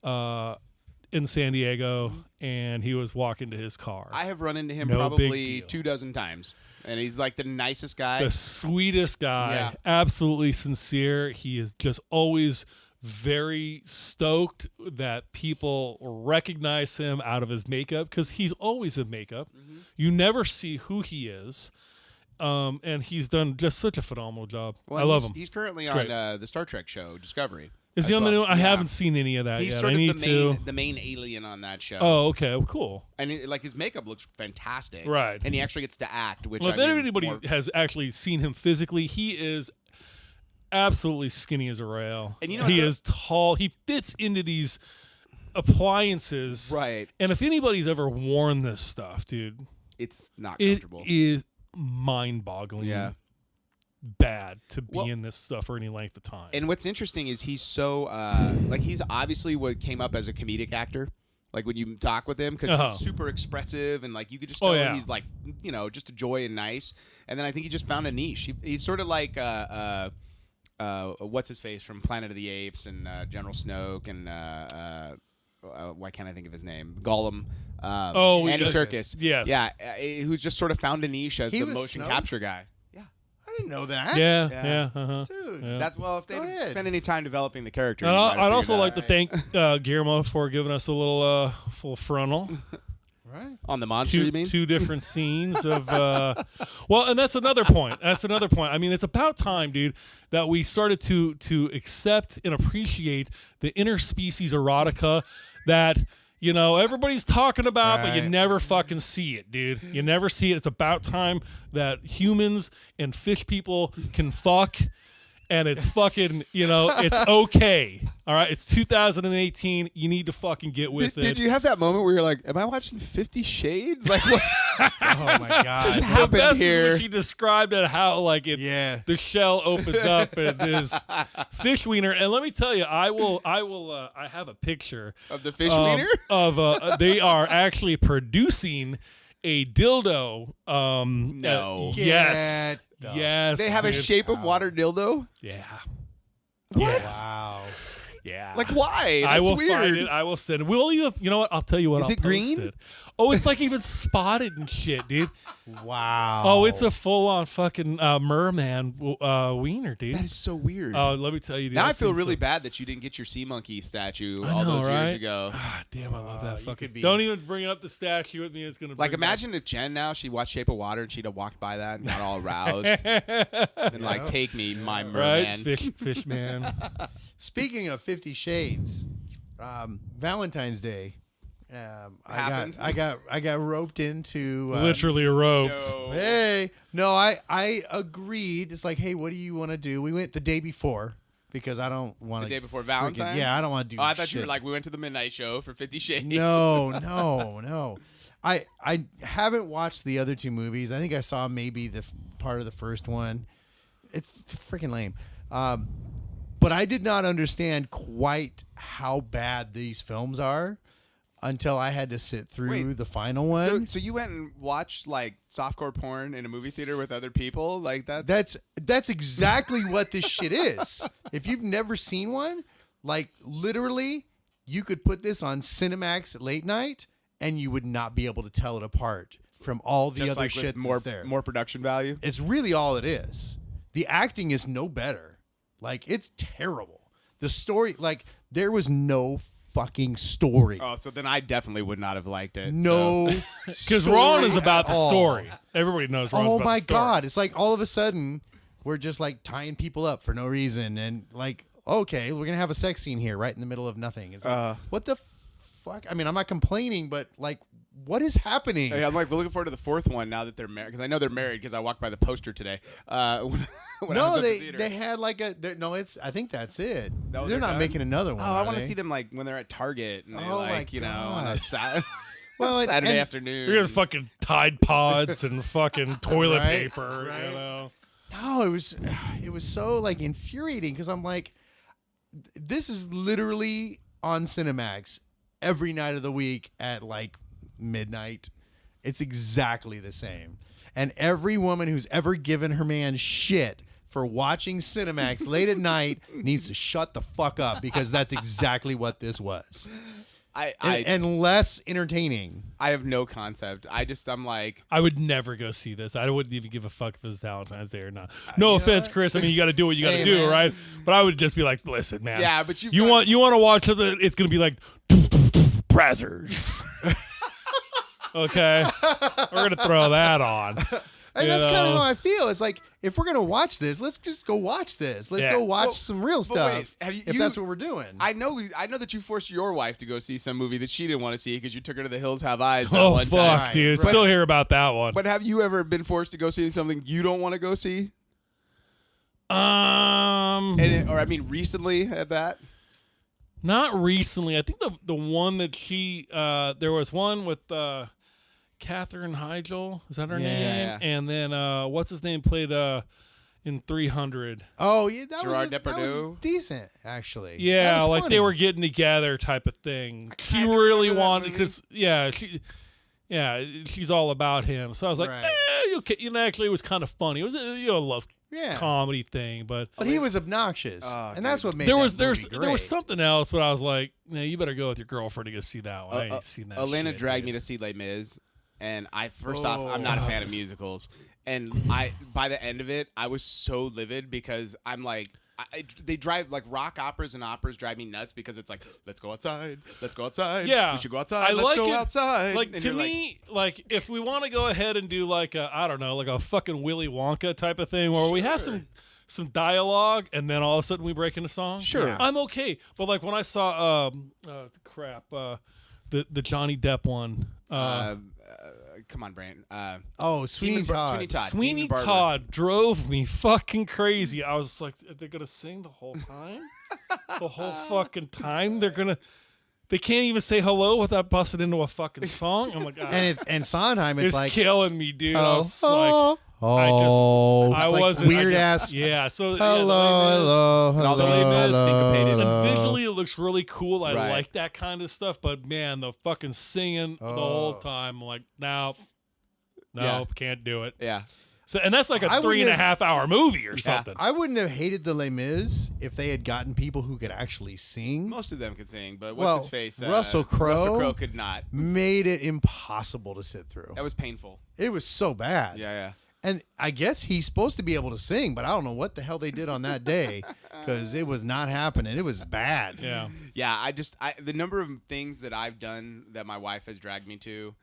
in San Diego, and he was walking to his car. I have run into him probably 24 times, and he's like the nicest guy. The sweetest guy. Yeah. Absolutely sincere. He is just always very stoked that people recognize him out of his makeup, because he's always in makeup. Mm-hmm. You never see who he is. And he's done just such a phenomenal job. Well, I love him. He's currently on the Star Trek show Discovery. Is he on the new? I haven't seen any of that he's yet. Sort I need the main alien on that show. Oh, okay, cool. And his makeup looks fantastic, right? And he actually gets to act. Which if anybody has actually seen him physically, he is absolutely skinny as a rail. And he is tall. He fits into these appliances, right? And if anybody's ever worn this stuff, dude, it's not comfortable. It is mind-boggling. Yeah. Bad to be in this stuff for any length of time. And what's interesting is he's so he's obviously what came up as a comedic actor. Like when you talk with him, because he's super expressive and like you could just tell he's like just a joy and nice. And then I think he just found a niche. He's sort of like what's his face from Planet of the Apes and General Snoke and why can't I think of his name? Gollum. Andy Serkis. Yes. Yeah, who's just sort of found a niche as the motion capture guy. I didn't know that. Yeah. Dude. Yeah. That's if they didn't spend any time developing the character. I'd also like to thank Guillermo for giving us a little full frontal. Right. On the monster, you mean? Two different scenes of and that's another point. I mean, it's about time, dude, that we started to accept and appreciate the interspecies erotica that everybody's talking about, but you never fucking see it, dude. You never see it. It's about time that humans and fish people can fuck, and it's fucking, it's okay. All right? It's 2018. You need to fucking get with it. Did you have that moment where you're like, am I watching 50 Shades? Like, what? Oh, my God. Just happened the best here. is when she described it, how, like, the shell opens up and this fish wiener. And let me tell you, I have a picture. Of the fish wiener? They are actually producing a dildo. No. Yes. Yes. They have a shape of water dildo? Yeah. What? Wow. Yeah. Like, why? That's I will weird. find it. I will send it. Will you? You know what? I'll tell you what. Is I'll it green? post it. Oh, it's like even spotted and shit, dude. Wow. Oh, it's a full-on fucking merman wiener, dude. That is so weird. Oh, let me tell you, dude. Now I feel really bad that you didn't get your sea monkey statue all those years ago. Ah, damn, I love that fucking. Don't even bring up the statue with me. It's gonna like imagine if Jen now she watched Shape of Water and she'd have walked by that and got all aroused and like take me, my merman. Right, fish man. Speaking of 50 Shades, Valentine's Day. I got roped into literally roped. No. Hey, no, I agreed. It's like, hey, what do you want to do? We went the day before because I don't want to. The day before Valentine's? Yeah, I don't want to do. Oh, I thought shit. you were like, we went to the midnight show for 50 Shades. No. I haven't watched the other two movies. I think I saw maybe the part of the first one. It's freaking lame. But I did not understand quite how bad these films are until I had to sit through the final one. So you went and watched like softcore porn in a movie theater with other people? Like that's exactly what this shit is. If you've never seen one, like literally, you could put this on Cinemax late night and you would not be able to tell it apart from all the just other like shit with that's there. More production value. It's really all it is. The acting is no better. Like, it's terrible. The story, like, there was no fucking story. Oh, so then I definitely would not have liked it. No. Because Ron is about the story. Everybody knows Ron's about the story. Oh, my God. It's like all of a sudden, we're just, like, tying people up for no reason. And, like, okay, we're going to have a sex scene here right in the middle of nothing. It's like, what the fuck? I mean, I'm not complaining, but, like, what is happening? Hey, I'm like looking forward to the fourth one now that they're married because I know they're married because I walked by the poster today. They had like I think that's it. No, they're not done? making another one. Oh, I want to see them like when they're at Target and they on a Saturday afternoon. You're gonna fucking Tide Pods and fucking toilet paper, right. you know. No, it was so like infuriating because I'm like, this is literally on Cinemax every night of the week at like midnight. It's exactly the same. And every woman who's ever given her man shit for watching Cinemax late at night needs to shut the fuck up because that's exactly what this was. and less entertaining. I have no concept. I'm like, I would never go see this. I wouldn't even give a fuck if it's Valentine's Day or not. No offense, Chris. I mean, you got to do what you got to do, man. right? But I would just be like, listen, man. yeah, but You want to watch it? It's gonna be like Brazzers. Okay, we're gonna throw that on. And that's kind of how I feel. It's like, if we're going to watch this, let's just go watch this. Let's go watch some real stuff. Wait, if that's what we're doing. I know that you forced your wife to go see some movie that she didn't want to see because you took her to The Hills Have Eyes that Oh one fuck, time. dude! Right. Still hear about that one. But have you ever been forced to go see something you don't want to go see? Or I mean, recently at that? Not recently. I think the one that there was one with Katherine Heigl. Is that her name? Yeah. And then what's his name played in 300. Oh, yeah, that Gerard was Depardieu? decent, actually. That Yeah, was like funny. they were getting together type of thing. She kinda really remember that wanted movie. because she's all about him. So I was like, Right. okay. Actually, it was kind of funny. It was a love comedy thing, but he was obnoxious, and that's what made there that was movie great. there was something else. But I was like, nah, you better go with your girlfriend to go see that one. I ain't seen that. Elena shit, dragged dude. me to see Les Mis, and first off, I'm not a fan of musicals, and by the end of it, I was so livid because I'm like, they drive like rock operas and operas drive me nuts because it's like, let's go outside, Yeah, we should go outside, let's like go it. outside. Like, And to you're me, like if we want to go ahead and do like I don't know, like a fucking Willy Wonka type of thing where we have some dialogue and then all of a sudden we break into song. Sure. I'm okay. But like when I saw the Johnny Depp one, come on, Brand. Sweeney Todd. Sweeney Demon Barber. Todd drove me fucking crazy. I was like, are they gonna sing the whole time? The whole fucking time? They can't even say hello without busting into a fucking song. I'm like, And Sondheim, it's like killing me, dude. I oh, was like, I like wasn't weird ass. Yeah. So Hello, And all the Les Les Mis Mis, syncopated. And visually, it looks really cool. I Right. like that kind of stuff. But man, the fucking singing the whole time, I'm like, no, Yeah. can't do it. Yeah. So, and that's like a I wouldn't 3.5 hour movie or something. I wouldn't have hated the Les Mis if they had gotten people who could actually sing. Most of them could sing, but Well, what's his face? Russell Crowe? Russell Crowe could not. Made it impossible to sit through. That was painful. It was so bad. Yeah. And I guess he's supposed to be able to sing, but I don't know what the hell they did on that day because it was not happening. It was bad. Yeah. Yeah, the number of things that I've done that my wife has dragged me to,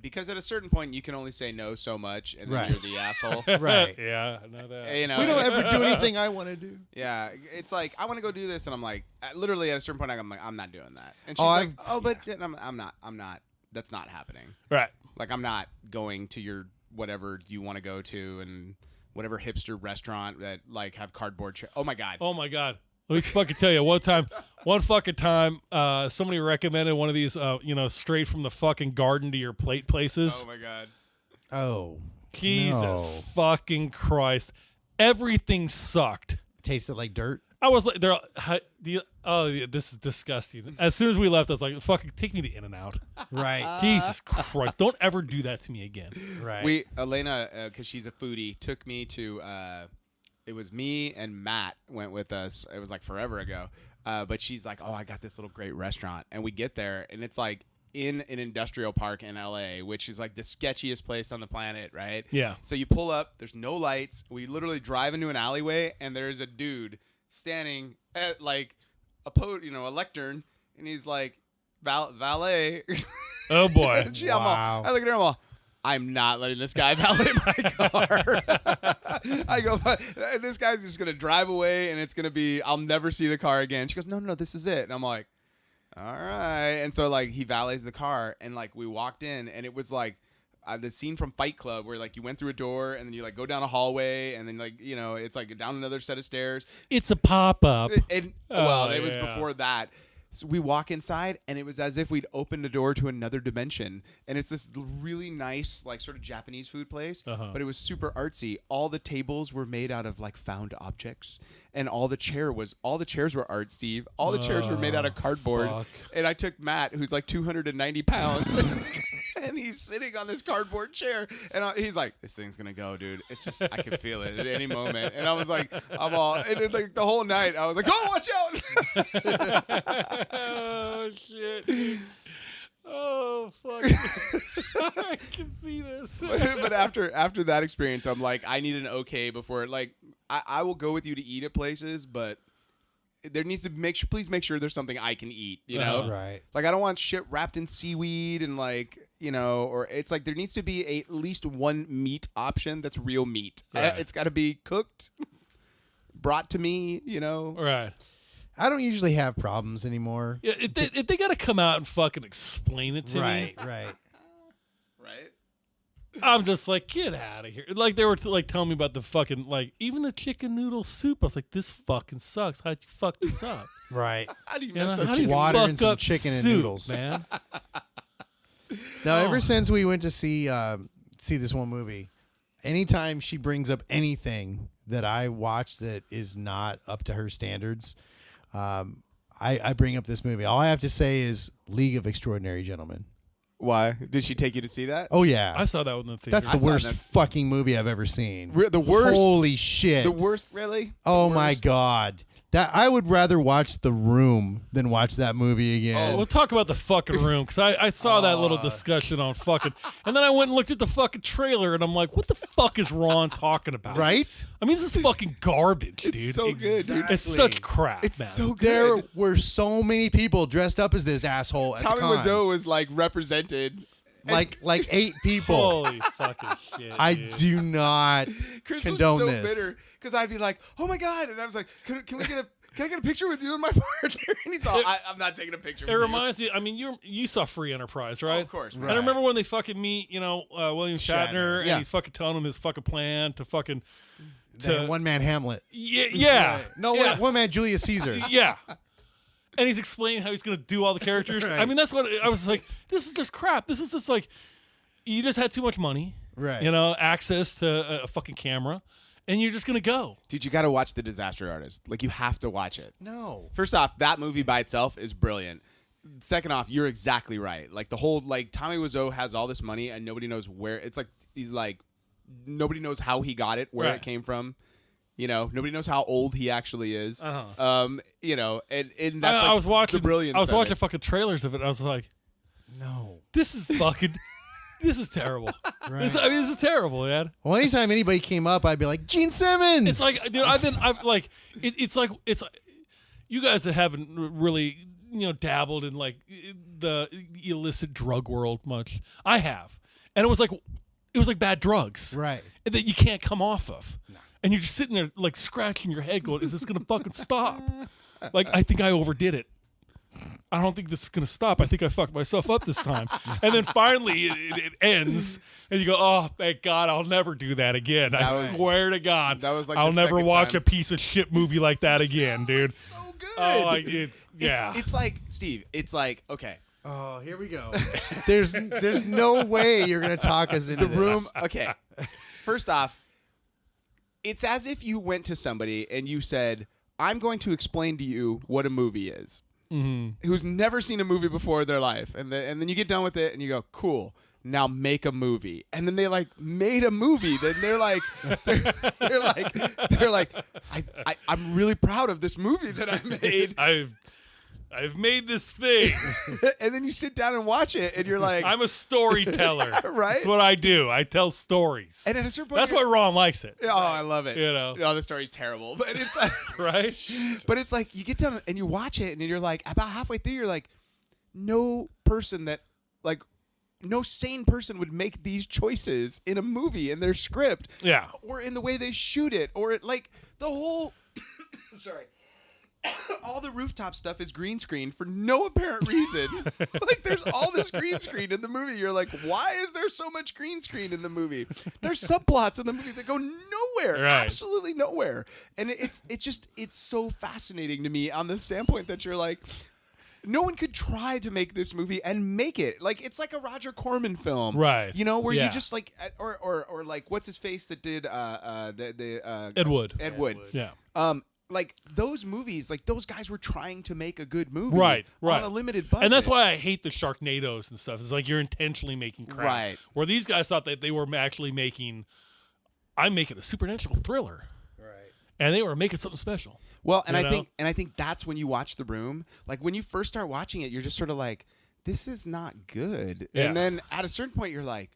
because at a certain point you can only say no so much, and then Right. you're the asshole. Right. Yeah, I know that. You know, We don't ever do anything I want to do. Yeah, it's like I want to go do this, and I'm like, literally at a certain point, I'm like, I'm not doing that, and she's Oh, like, I've- but I'm not. That's not happening. Right. Like I'm not going to your whatever you want to go to, and whatever hipster restaurant that like have cardboard chairs. Oh my god. Oh my God. Let me fucking tell you, one fucking time, somebody recommended one of these, straight from the fucking garden to your plate places. Oh my god. Oh. Jesus no. fucking Christ. Everything sucked. Tasted like dirt. I was like, this is disgusting. As soon as we left, I was like, fucking take me to In-N-Out. Right. Jesus Christ. Don't ever do that to me again. Right. Elena, because she's a foodie, took me to, it was me and Matt went with us. It was like forever ago. But she's like, oh, I got this little great restaurant. And we get there, and it's like in an industrial park in LA, which is like the sketchiest place on the planet, right? Yeah. So you pull up, there's no lights. We literally drive into an alleyway, and there's a dude standing at like a lectern, and he's like, valet. Oh boy. I look at her, I'm all, I'm not letting this guy valet my car. I go, this guy's just going to drive away, and it's going to be, I'll never see the car again. She goes, no, this is it. And I'm like, all right. And so, like, he valets the car, and, like, we walked in, and it was, like, the scene from Fight Club where, like, you went through a door, and then you, like, go down a hallway, and then, like, it's, like, down another set of stairs. It's a pop-up. It was before that. So we walk inside, and it was as if we'd opened a door to another dimension. And it's this really nice, like, sort of Japanese food place, but it was super artsy. All the tables were made out of, like, found objects, and all the chairs were art, Steve. All the chairs were made out of cardboard. Fuck. And I took Matt, who's like 290 pounds, and he's sitting on this cardboard chair, and he's like, "This thing's gonna go, dude. It's just I can feel it at any moment." And I was like, "I'm all," and it's like the whole night I was like, "Oh, watch out!" Oh shit. Oh fuck! I can see this. But after that experience, I'm like, I need an okay before. Like, I will go with you to eat at places, but there needs to please make sure there's something I can eat. You know, Right? Like, I don't want shit wrapped in seaweed and like, you know, or it's like there needs to be at least one meat option that's real meat. Right. It's got to be cooked, brought to me. You know, Right. I don't usually have problems anymore. Yeah, if they got to come out and fucking explain it to me, Right. right? I'm just like, get out of here. Like they were like telling me about the fucking like even the chicken noodle soup. I was like, this fucking sucks. How'd you fuck this up? Right. How do you You know, mess how up do you water fuck and some up chicken and soup, noodles. man? Now, Oh. ever since we went to see this one movie, anytime she brings up anything that I watch that is not up to her standards, I bring up this movie. All I have to say is League of Extraordinary Gentlemen. Why did she take you to see that? Oh yeah, I saw that one in the theater. that's the saw worst that. fucking movie I've ever seen. The worst. Holy shit! The worst, really? Oh The my worst? god, that I would rather watch The Room than watch that movie again. We'll talk about the fucking room because I saw that little discussion on fucking, and then I went and looked at the fucking trailer and I'm like, what the fuck is Ron talking about? Right? I mean, this is fucking garbage, dude. It's so good, dude. It's such crap, It's man. so There good. were so many people dressed up as this asshole at Tommy the con. Wiseau was like represented. like 8 people. Holy fucking shit. I dude. do not Chris was condone so this. bitter because I'd be like, "Oh my god!" and I was like, "Can we get a? Can I get a picture with you and my partner?" And he thought, "I'm not taking a picture." It with reminds me. I mean, you saw Free Enterprise, right? of course, And I remember when they fucking meet, William Shatner, and Yeah. he's fucking telling him his fucking plan to fucking That one-man Hamlet. yeah. No, yeah. one-man Julius Caesar. Yeah. And he's explaining how he's going to do all the characters. Right. I mean, that's what I was like, this is just crap. This is just like, you just had too much money. Right. Access to a fucking camera, and you're just going to go. Dude, you got to watch The Disaster Artist. Like, you have to watch it. No. First off, that movie by itself is brilliant. Second off, you're exactly right. Like, the whole, like, Tommy Wiseau has all this money and nobody knows where. It's like, he's like, nobody knows how he got it, where Right. it came from. You know, nobody knows how old he actually is. Uh-huh. And that's like I was watching the brilliance I was of watching it. fucking trailers of it. And I was like, No. this is fucking, this is terrible. Right. This is terrible, man. Well, anytime anybody came up, I'd be like, Gene Simmons. It's like, dude, it's like you guys that haven't really, dabbled in like the illicit drug world much. I have, and it was like bad drugs, Right. that you can't come off of, and you're just sitting there like scratching your head, going, "Is this gonna fucking stop?" Like, I think I overdid it. I don't think this is gonna stop. I think I fucked myself up this time. And then finally it ends, and you go, "Oh, thank God, I'll never do that again." I swear to God, that was like I'll the never second watch time. a piece of shit movie like that again, dude. It's so good. Oh, yeah. It's like, Steve, it's like, okay. Oh, here we go. There's no way you're gonna talk us into The room, this. okay. First off, it's as if you went to somebody and you said, "I'm going to explain to you what a movie is." Mm-hmm. Who's never seen a movie before in their life, and then you get done with it and you go, "Cool, now make a movie." And then they like made a movie. Then they're like, I'm really proud of this movie that I made. I've made this thing. And then you sit down and watch it, and you're like, I'm a storyteller. Right? That's what I do. I tell stories. and at a certain point, That's why you're- Ron likes it. Oh, I love it. You know. Oh, the story's terrible, but it's like, Right? but it's like you get done and you watch it, and you're like, about halfway through, you're like, no sane person would make these choices in a movie, in their script, Yeah. or in the way they shoot it, or like the whole. Sorry. All the rooftop stuff is green screen for no apparent reason. Like, there's all this green screen in the movie. You're like, why is there so much green screen in the movie? There's subplots in the movie that go nowhere, Right. absolutely nowhere. And it's so fascinating to me on the standpoint that you're like, no one could try to make this movie and make it. Like, it's like a Roger Corman film, Right. You know, where Yeah. you just like, or like, what's his face that did Ed Wood. Ed Wood. Yeah. like those movies, like those guys were trying to make a good movie, right, on a limited budget, and that's why I hate the Sharknadoes and stuff. It's like you're intentionally making crap, right? Where these guys thought that they were actually making, I'm making a supernatural thriller, right? And they were making something special. Well, and I think that's when you watch The Room. Like when you first start watching it, you're just sort of like, this is not good, and then at a certain point, you're like,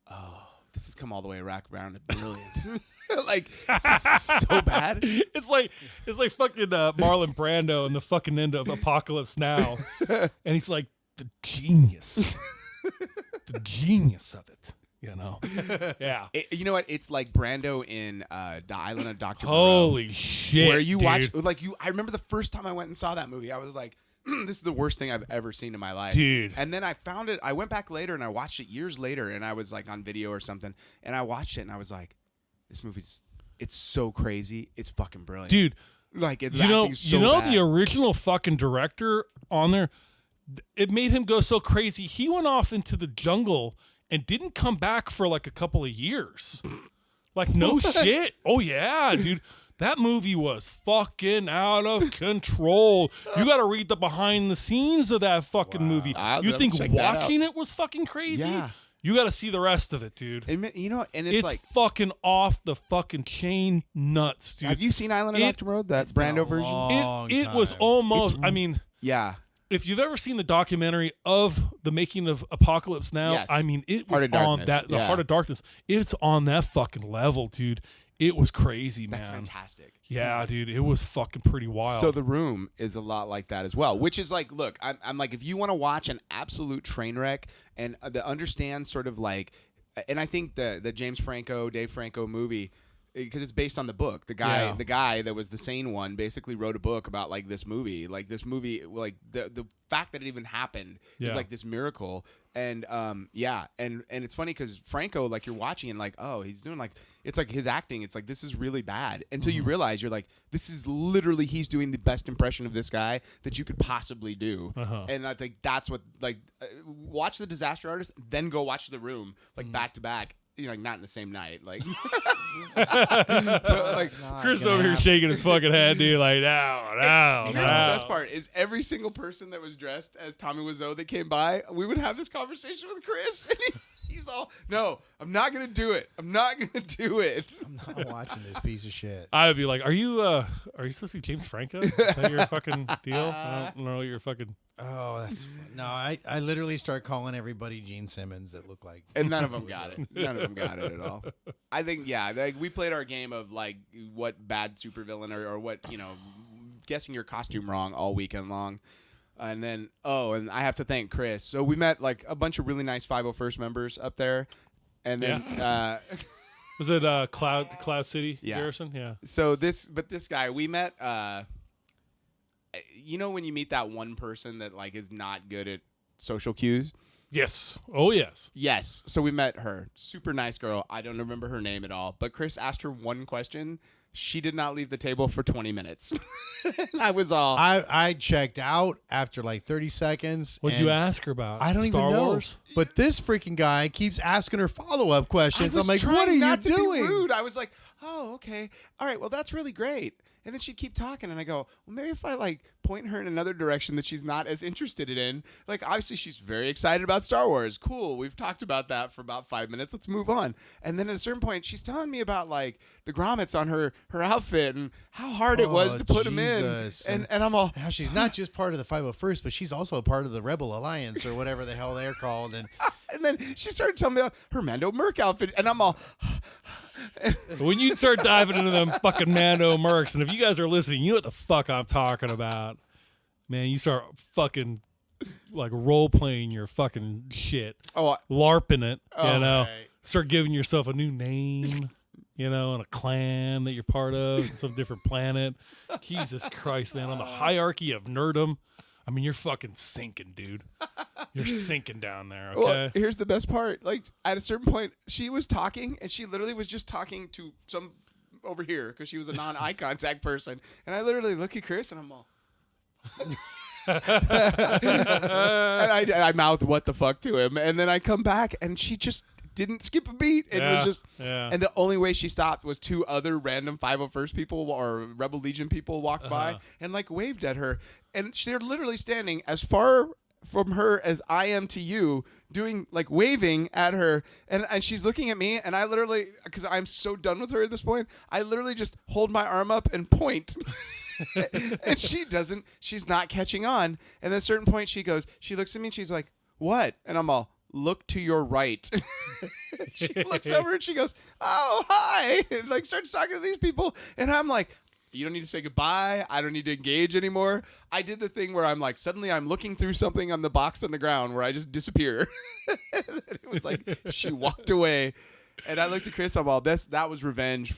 oh, this has come all the way around to brilliant. Like, this is so bad. It's like fucking Marlon Brando in the fucking end of Apocalypse Now, and he's like the genius of it. You know, yeah. You know what? It's like Brando in The Island of Dr. Holy Moreau, shit! where you dude. watch like you. I remember the first time I went and saw that movie, I was like, this is the worst thing I've ever seen in my life, dude. And then I found it. I went back later and I watched it years later, and I was like on video or something, and I watched it and I was like, this movie's. It's so crazy. It's fucking brilliant, dude. Like it's you know the original fucking director on there. It made him go so crazy. He went off into the jungle and didn't come back for like a couple of years. Like no shit. Oh yeah, dude. That movie was fucking out of control. You got to read the behind the scenes of that fucking movie. You think watching it was fucking crazy? Yeah. You got to see the rest of it, dude. And, you know, and it's like fucking off the fucking chain nuts, dude. Have you seen Island of Dr. Moreau, that Brando version? It was almost. I mean, yeah. If you've ever seen the documentary of the making of Apocalypse Now, Yes. I mean, it was Heart on that. The yeah. Heart of Darkness. It's on that fucking level, dude. It was crazy, man. That's fantastic. Yeah, dude, it was fucking pretty wild. So The Room is a lot like that as well, which is like, look, I'm like, if you want to watch an absolute train wreck and understand sort of like, and I think the James Franco, Dave Franco movie, because it's based on the book. The guy that was the sane one basically wrote a book about like this movie, like the fact that it even happened is like this miracle. And and it's funny because Franco, like you're watching and like, oh, he's doing like, it's like his acting, it's like, this is really bad until you realize you're like, this is literally, he's doing the best impression of this guy that you could possibly do. And I think that's what, like, watch The Disaster Artist, then go watch The Room, like back to back. You know, like not in the same night, like. But, like Chris over here shaking his fucking head, dude. Like, no. Here's the best part: is every single person that was dressed as Tommy Wiseau that came by, we would have this conversation with Chris, and he's all, "No, I'm not gonna do it. I'm not gonna do it. I'm not watching this piece of shit." I would be like, "Are you supposed to be James Franco? Is that your fucking deal? I don't know. You're fucking." Oh, that's no. I literally start calling everybody Gene Simmons that look like, and none of them got it. None of them got it at all. I think like we played our game of like what bad supervillain or what, you know, guessing your costume wrong all weekend long. And then and I have to thank Chris. So we met like a bunch of really nice 501st members up there, and then was it Cloud City Garrison? Yeah. So this guy we met. You know when you meet that one person that like is not good at social cues? Yes. Oh yes. Yes. So we met her. Super nice girl. I don't remember her name at all. But Chris asked her one question. She did not leave the table for 20 minutes. I was all. I checked out after like 30 seconds. What'd you ask her about? I don't Star even know. Wars? But this freaking guy keeps asking her follow-up questions. I'm like, what are you not doing? To be rude. I was like, oh, okay. All right. Well, that's really great. And then she'd keep talking, and I go, well, maybe if I, like, point her in another direction that she's not as interested in. Like, obviously, she's very excited about Star Wars. Cool. We've talked about that for about 5 minutes. Let's move on. And then at a certain point, she's telling me about, like, the grommets on her outfit and how hard it was to put them in. And I'm all... Now, she's not just part of the 501st, but she's also a part of the Rebel Alliance or whatever the hell they're called. And then she started telling me about her Mando Merc outfit, and I'm all... When you start diving into them fucking Mando Mercs, and if you guys are listening, you know what the fuck I'm talking about. Man, you start fucking like role playing your fucking shit. LARPing it, you know. Right. Start giving yourself a new name, you know, and a clan that you're part of, some different planet. Jesus Christ, man, on the hierarchy of nerdom. I mean, you're fucking sinking, dude. You're sinking down there, okay? Well, here's the best part. Like, at a certain point, she was talking, and she literally was just talking to some over here because she was a non-eye contact person. And I literally look at Chris, and I'm all... and I mouth what the fuck to him. And then I come back, and she just didn't skip a beat. It was just, yeah. and the only way she stopped was 2 other random 501st people or Rebel Legion people walked by and like waved at her. And they're literally standing as far from her as I am to you, doing like waving at her, and she's looking at me, and I literally, because I'm so done with her at this point, I literally just hold my arm up and point. And she's not catching on. And at a certain point she looks at me and she's like, what? And I'm all, look to your right. She looks over and she goes, oh, hi, and like starts talking to these people, and I'm like, you don't need to say goodbye. I don't need to engage anymore. I did the thing where I'm like, suddenly I'm looking through something on the box on the ground where I just disappear. It was like she walked away. And I looked at Chris, I'm all, that was revenge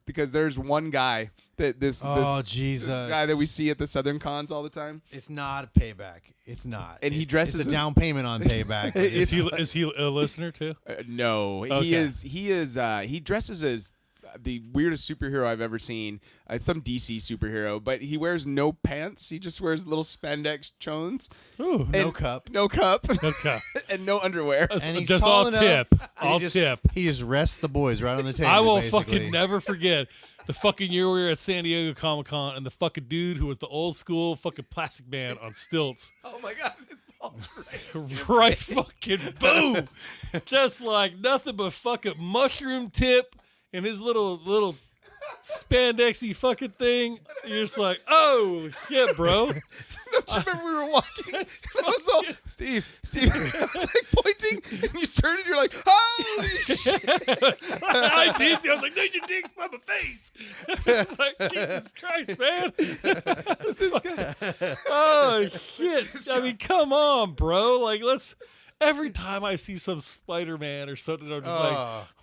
because there's one guy this guy that we see at the Southern cons all the time. It's not a payback. It's not. And he dresses it's a down payment on payback. Is he a listener too? No, okay. He dresses as the weirdest superhero I've ever seen. Some DC superhero, but he wears no pants. He just wears little spandex chones. Ooh. No cup. No cup. No cup. And no underwear. And he's just tall all enough, tip. and All tip. He just rests the boys right on the table. I will basically. fucking never forget the fucking year we were at San Diego Comic-Con and the fucking dude who was the old school fucking plastic man on stilts. Oh my God. His balls Right fucking boom. Just like nothing but fucking mushroom tip and his little spandexy fucking thing. You're just like, oh shit, bro. Don't you remember we were walking? I was all, Steve, I was like pointing, and you turned and you're like, holy shit. I did. I was like, no, your dick's by my face. It's like, Jesus Christ, man. This guy. Oh shit. I mean, come on, bro. Like, every time I see some Spider-Man or something, I'm just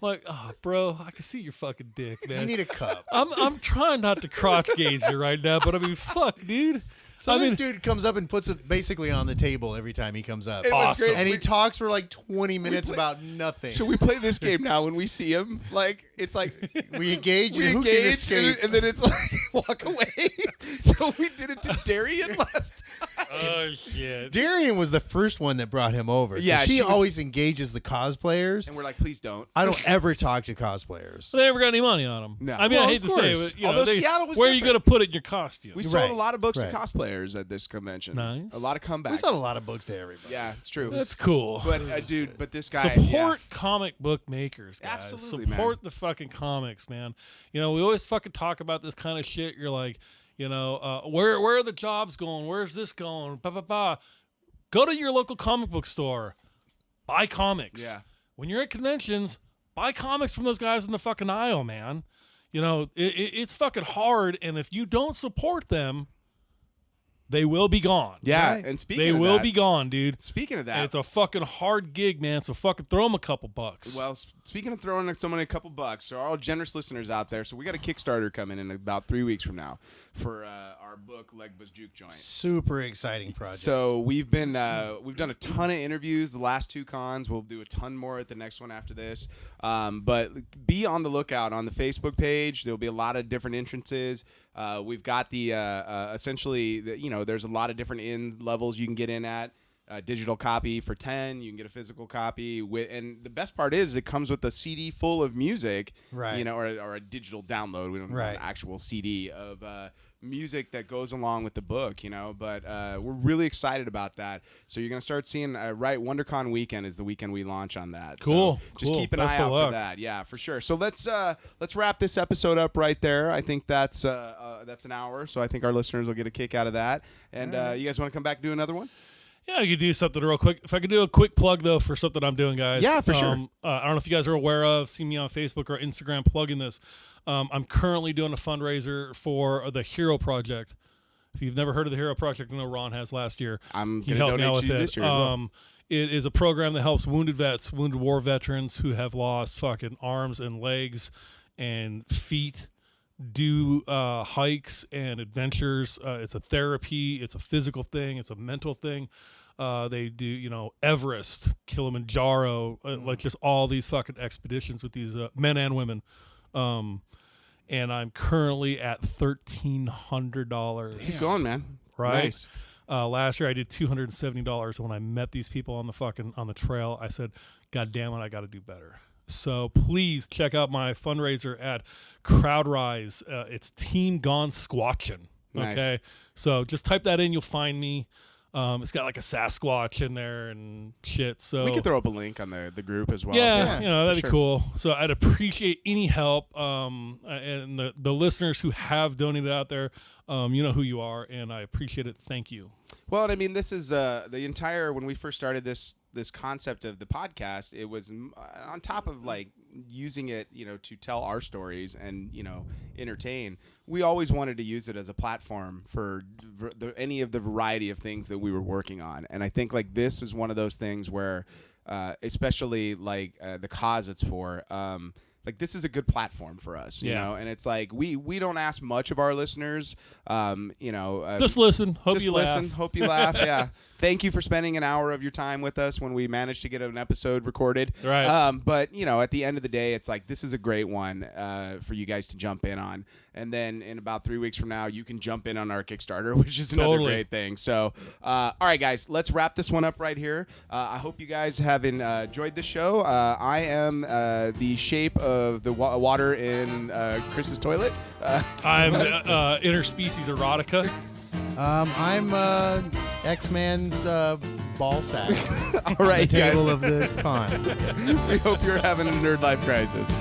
like, oh, bro, I can see your fucking dick, man. You need a cup. I'm trying not to crotch gaze you right now, but I mean, fuck, dude. So this dude comes up and puts it basically on the table every time he comes up. Awesome. And he talks for like 20 minutes about nothing. So we play this game now when we see him. Like, it's like we engage, we and who can engage, escape? and then it's like walk away. So we did it to Darian last time. Oh shit. Darian was the first one that brought him over. Yeah, she she was- always engages the cosplayers. And we're like, please don't. I don't ever talk to cosplayers. So they never got any money on them. No. I mean, Well, I hate to of say it, course. but, you Although know, Seattle was where are you going different. to put it in your costume? We sold Right. a lot of books Right. to cosplayers at this convention. Nice. A lot of comebacks. We sold a lot of books to everybody. Yeah, it's true. That's cool. But dude, this guy Support comic book makers, guys. Absolutely, Support the fucking comics, man. You know, we always fucking talk about this kind of shit. You're like, you know, where are the jobs going? Where's this going? Bah, bah, bah. Go to your local comic book store. Buy comics. Yeah. When you're at conventions, buy comics from those guys in the fucking aisle, man. You know, it's fucking hard, and if you don't support them, they will be gone. Yeah, Right. and speaking They of will that, be gone, dude. Speaking of that, And it's a fucking hard gig, man. So fucking throw them a couple bucks. well, speaking of throwing someone a couple bucks, so all generous listeners out there, so we got a Kickstarter coming in about 3 weeks from now for our book Legba's Juke Joint. Super exciting project. So we've done a ton of interviews the last 2 cons. We'll do a ton more at the next one after this. But be on the lookout on the Facebook page. There'll be a lot of different entrances. We've got the essentially, there's a lot of different end levels you can get in at. Digital copy for $10. You can get a physical copy and the best part is it comes with a CD full of music, Right. or a digital download. We don't have Right. an actual CD of music that goes along with the book, but we're really excited about that. So you're gonna start seeing WonderCon weekend is the weekend we launch on that. Cool. So just Cool. keep an Best eye of out luck. for that. Yeah, for sure. So let's wrap this episode up right there. I think that's an hour. So I think our listeners will get a kick out of that. And you guys want to come back and do another one? Yeah, I could do something real quick. If I could do a quick plug, though, for something I'm doing, guys. Yeah, for sure. I don't know if you guys are aware of, see me on Facebook or Instagram plugging this. I'm currently doing a fundraiser for the Hero Project. If you've never heard of the Hero Project, I know Ron has last year. I'm He going to helped me out donate with to you it. this year as well. It is a program that helps wounded war veterans who have lost fucking arms and legs and feet do hikes and adventures. It's a therapy. It's a physical thing. It's a mental thing. They do, Everest, Kilimanjaro, like just all these fucking expeditions with these men and women. And I'm currently at $1,300. Keep going, man. Right. Nice. Last year I did $270. When I met these people on the trail, I said, God damn it, I got to do better. So please check out my fundraiser at CrowdRise. It's Team Gone Squatchin'. Okay. Nice. So just type that in. You'll find me. It's got like a Sasquatch in there and shit. So We could throw up a link on the group as well. yeah, that'd sure. be cool. So I'd appreciate any help. And the listeners who have donated out there, you know who you are, and I appreciate it. Thank you. Well, and I mean, this is the entire, when we first started this concept of the podcast, it was on top of like using it, to tell our stories and, entertain. We always wanted to use it as a platform for any of the variety of things that we were working on. And I think like this is one of those things where, especially like the cause it's for, like this is a good platform for us, you know, and it's like we don't ask much of our listeners, Just listen. Hope just you listen. laugh. Hope you laugh. Yeah. Thank you for spending an hour of your time with us when we managed to get an episode recorded. Right. But at the end of the day, it's like this is a great one for you guys to jump in on, and then in about 3 weeks from now, you can jump in on our Kickstarter, which is another great thing. So, all right, guys, let's wrap this one up right here. I hope you guys have enjoyed the show. I am the shape of the water in Chris's toilet. I'm interspecies erotica. I'm X-Man's ball sack. All right, the table guys. of the con. We hope you're having a Nerdlife crisis.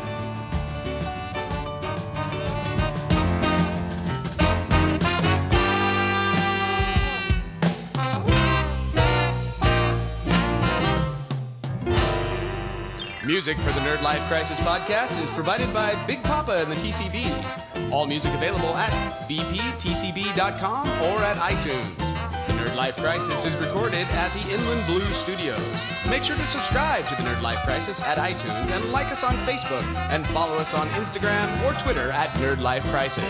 Music for the Nerdlife Crisis podcast is provided by Big Papa and the TCB. All music available at bptcb.com or at iTunes. The Nerdlife Crisis is recorded at the Inland Blue Studios. Make sure to subscribe to the Nerdlife Crisis at iTunes and like us on Facebook and follow us on Instagram or Twitter at Nerdlife Crisis.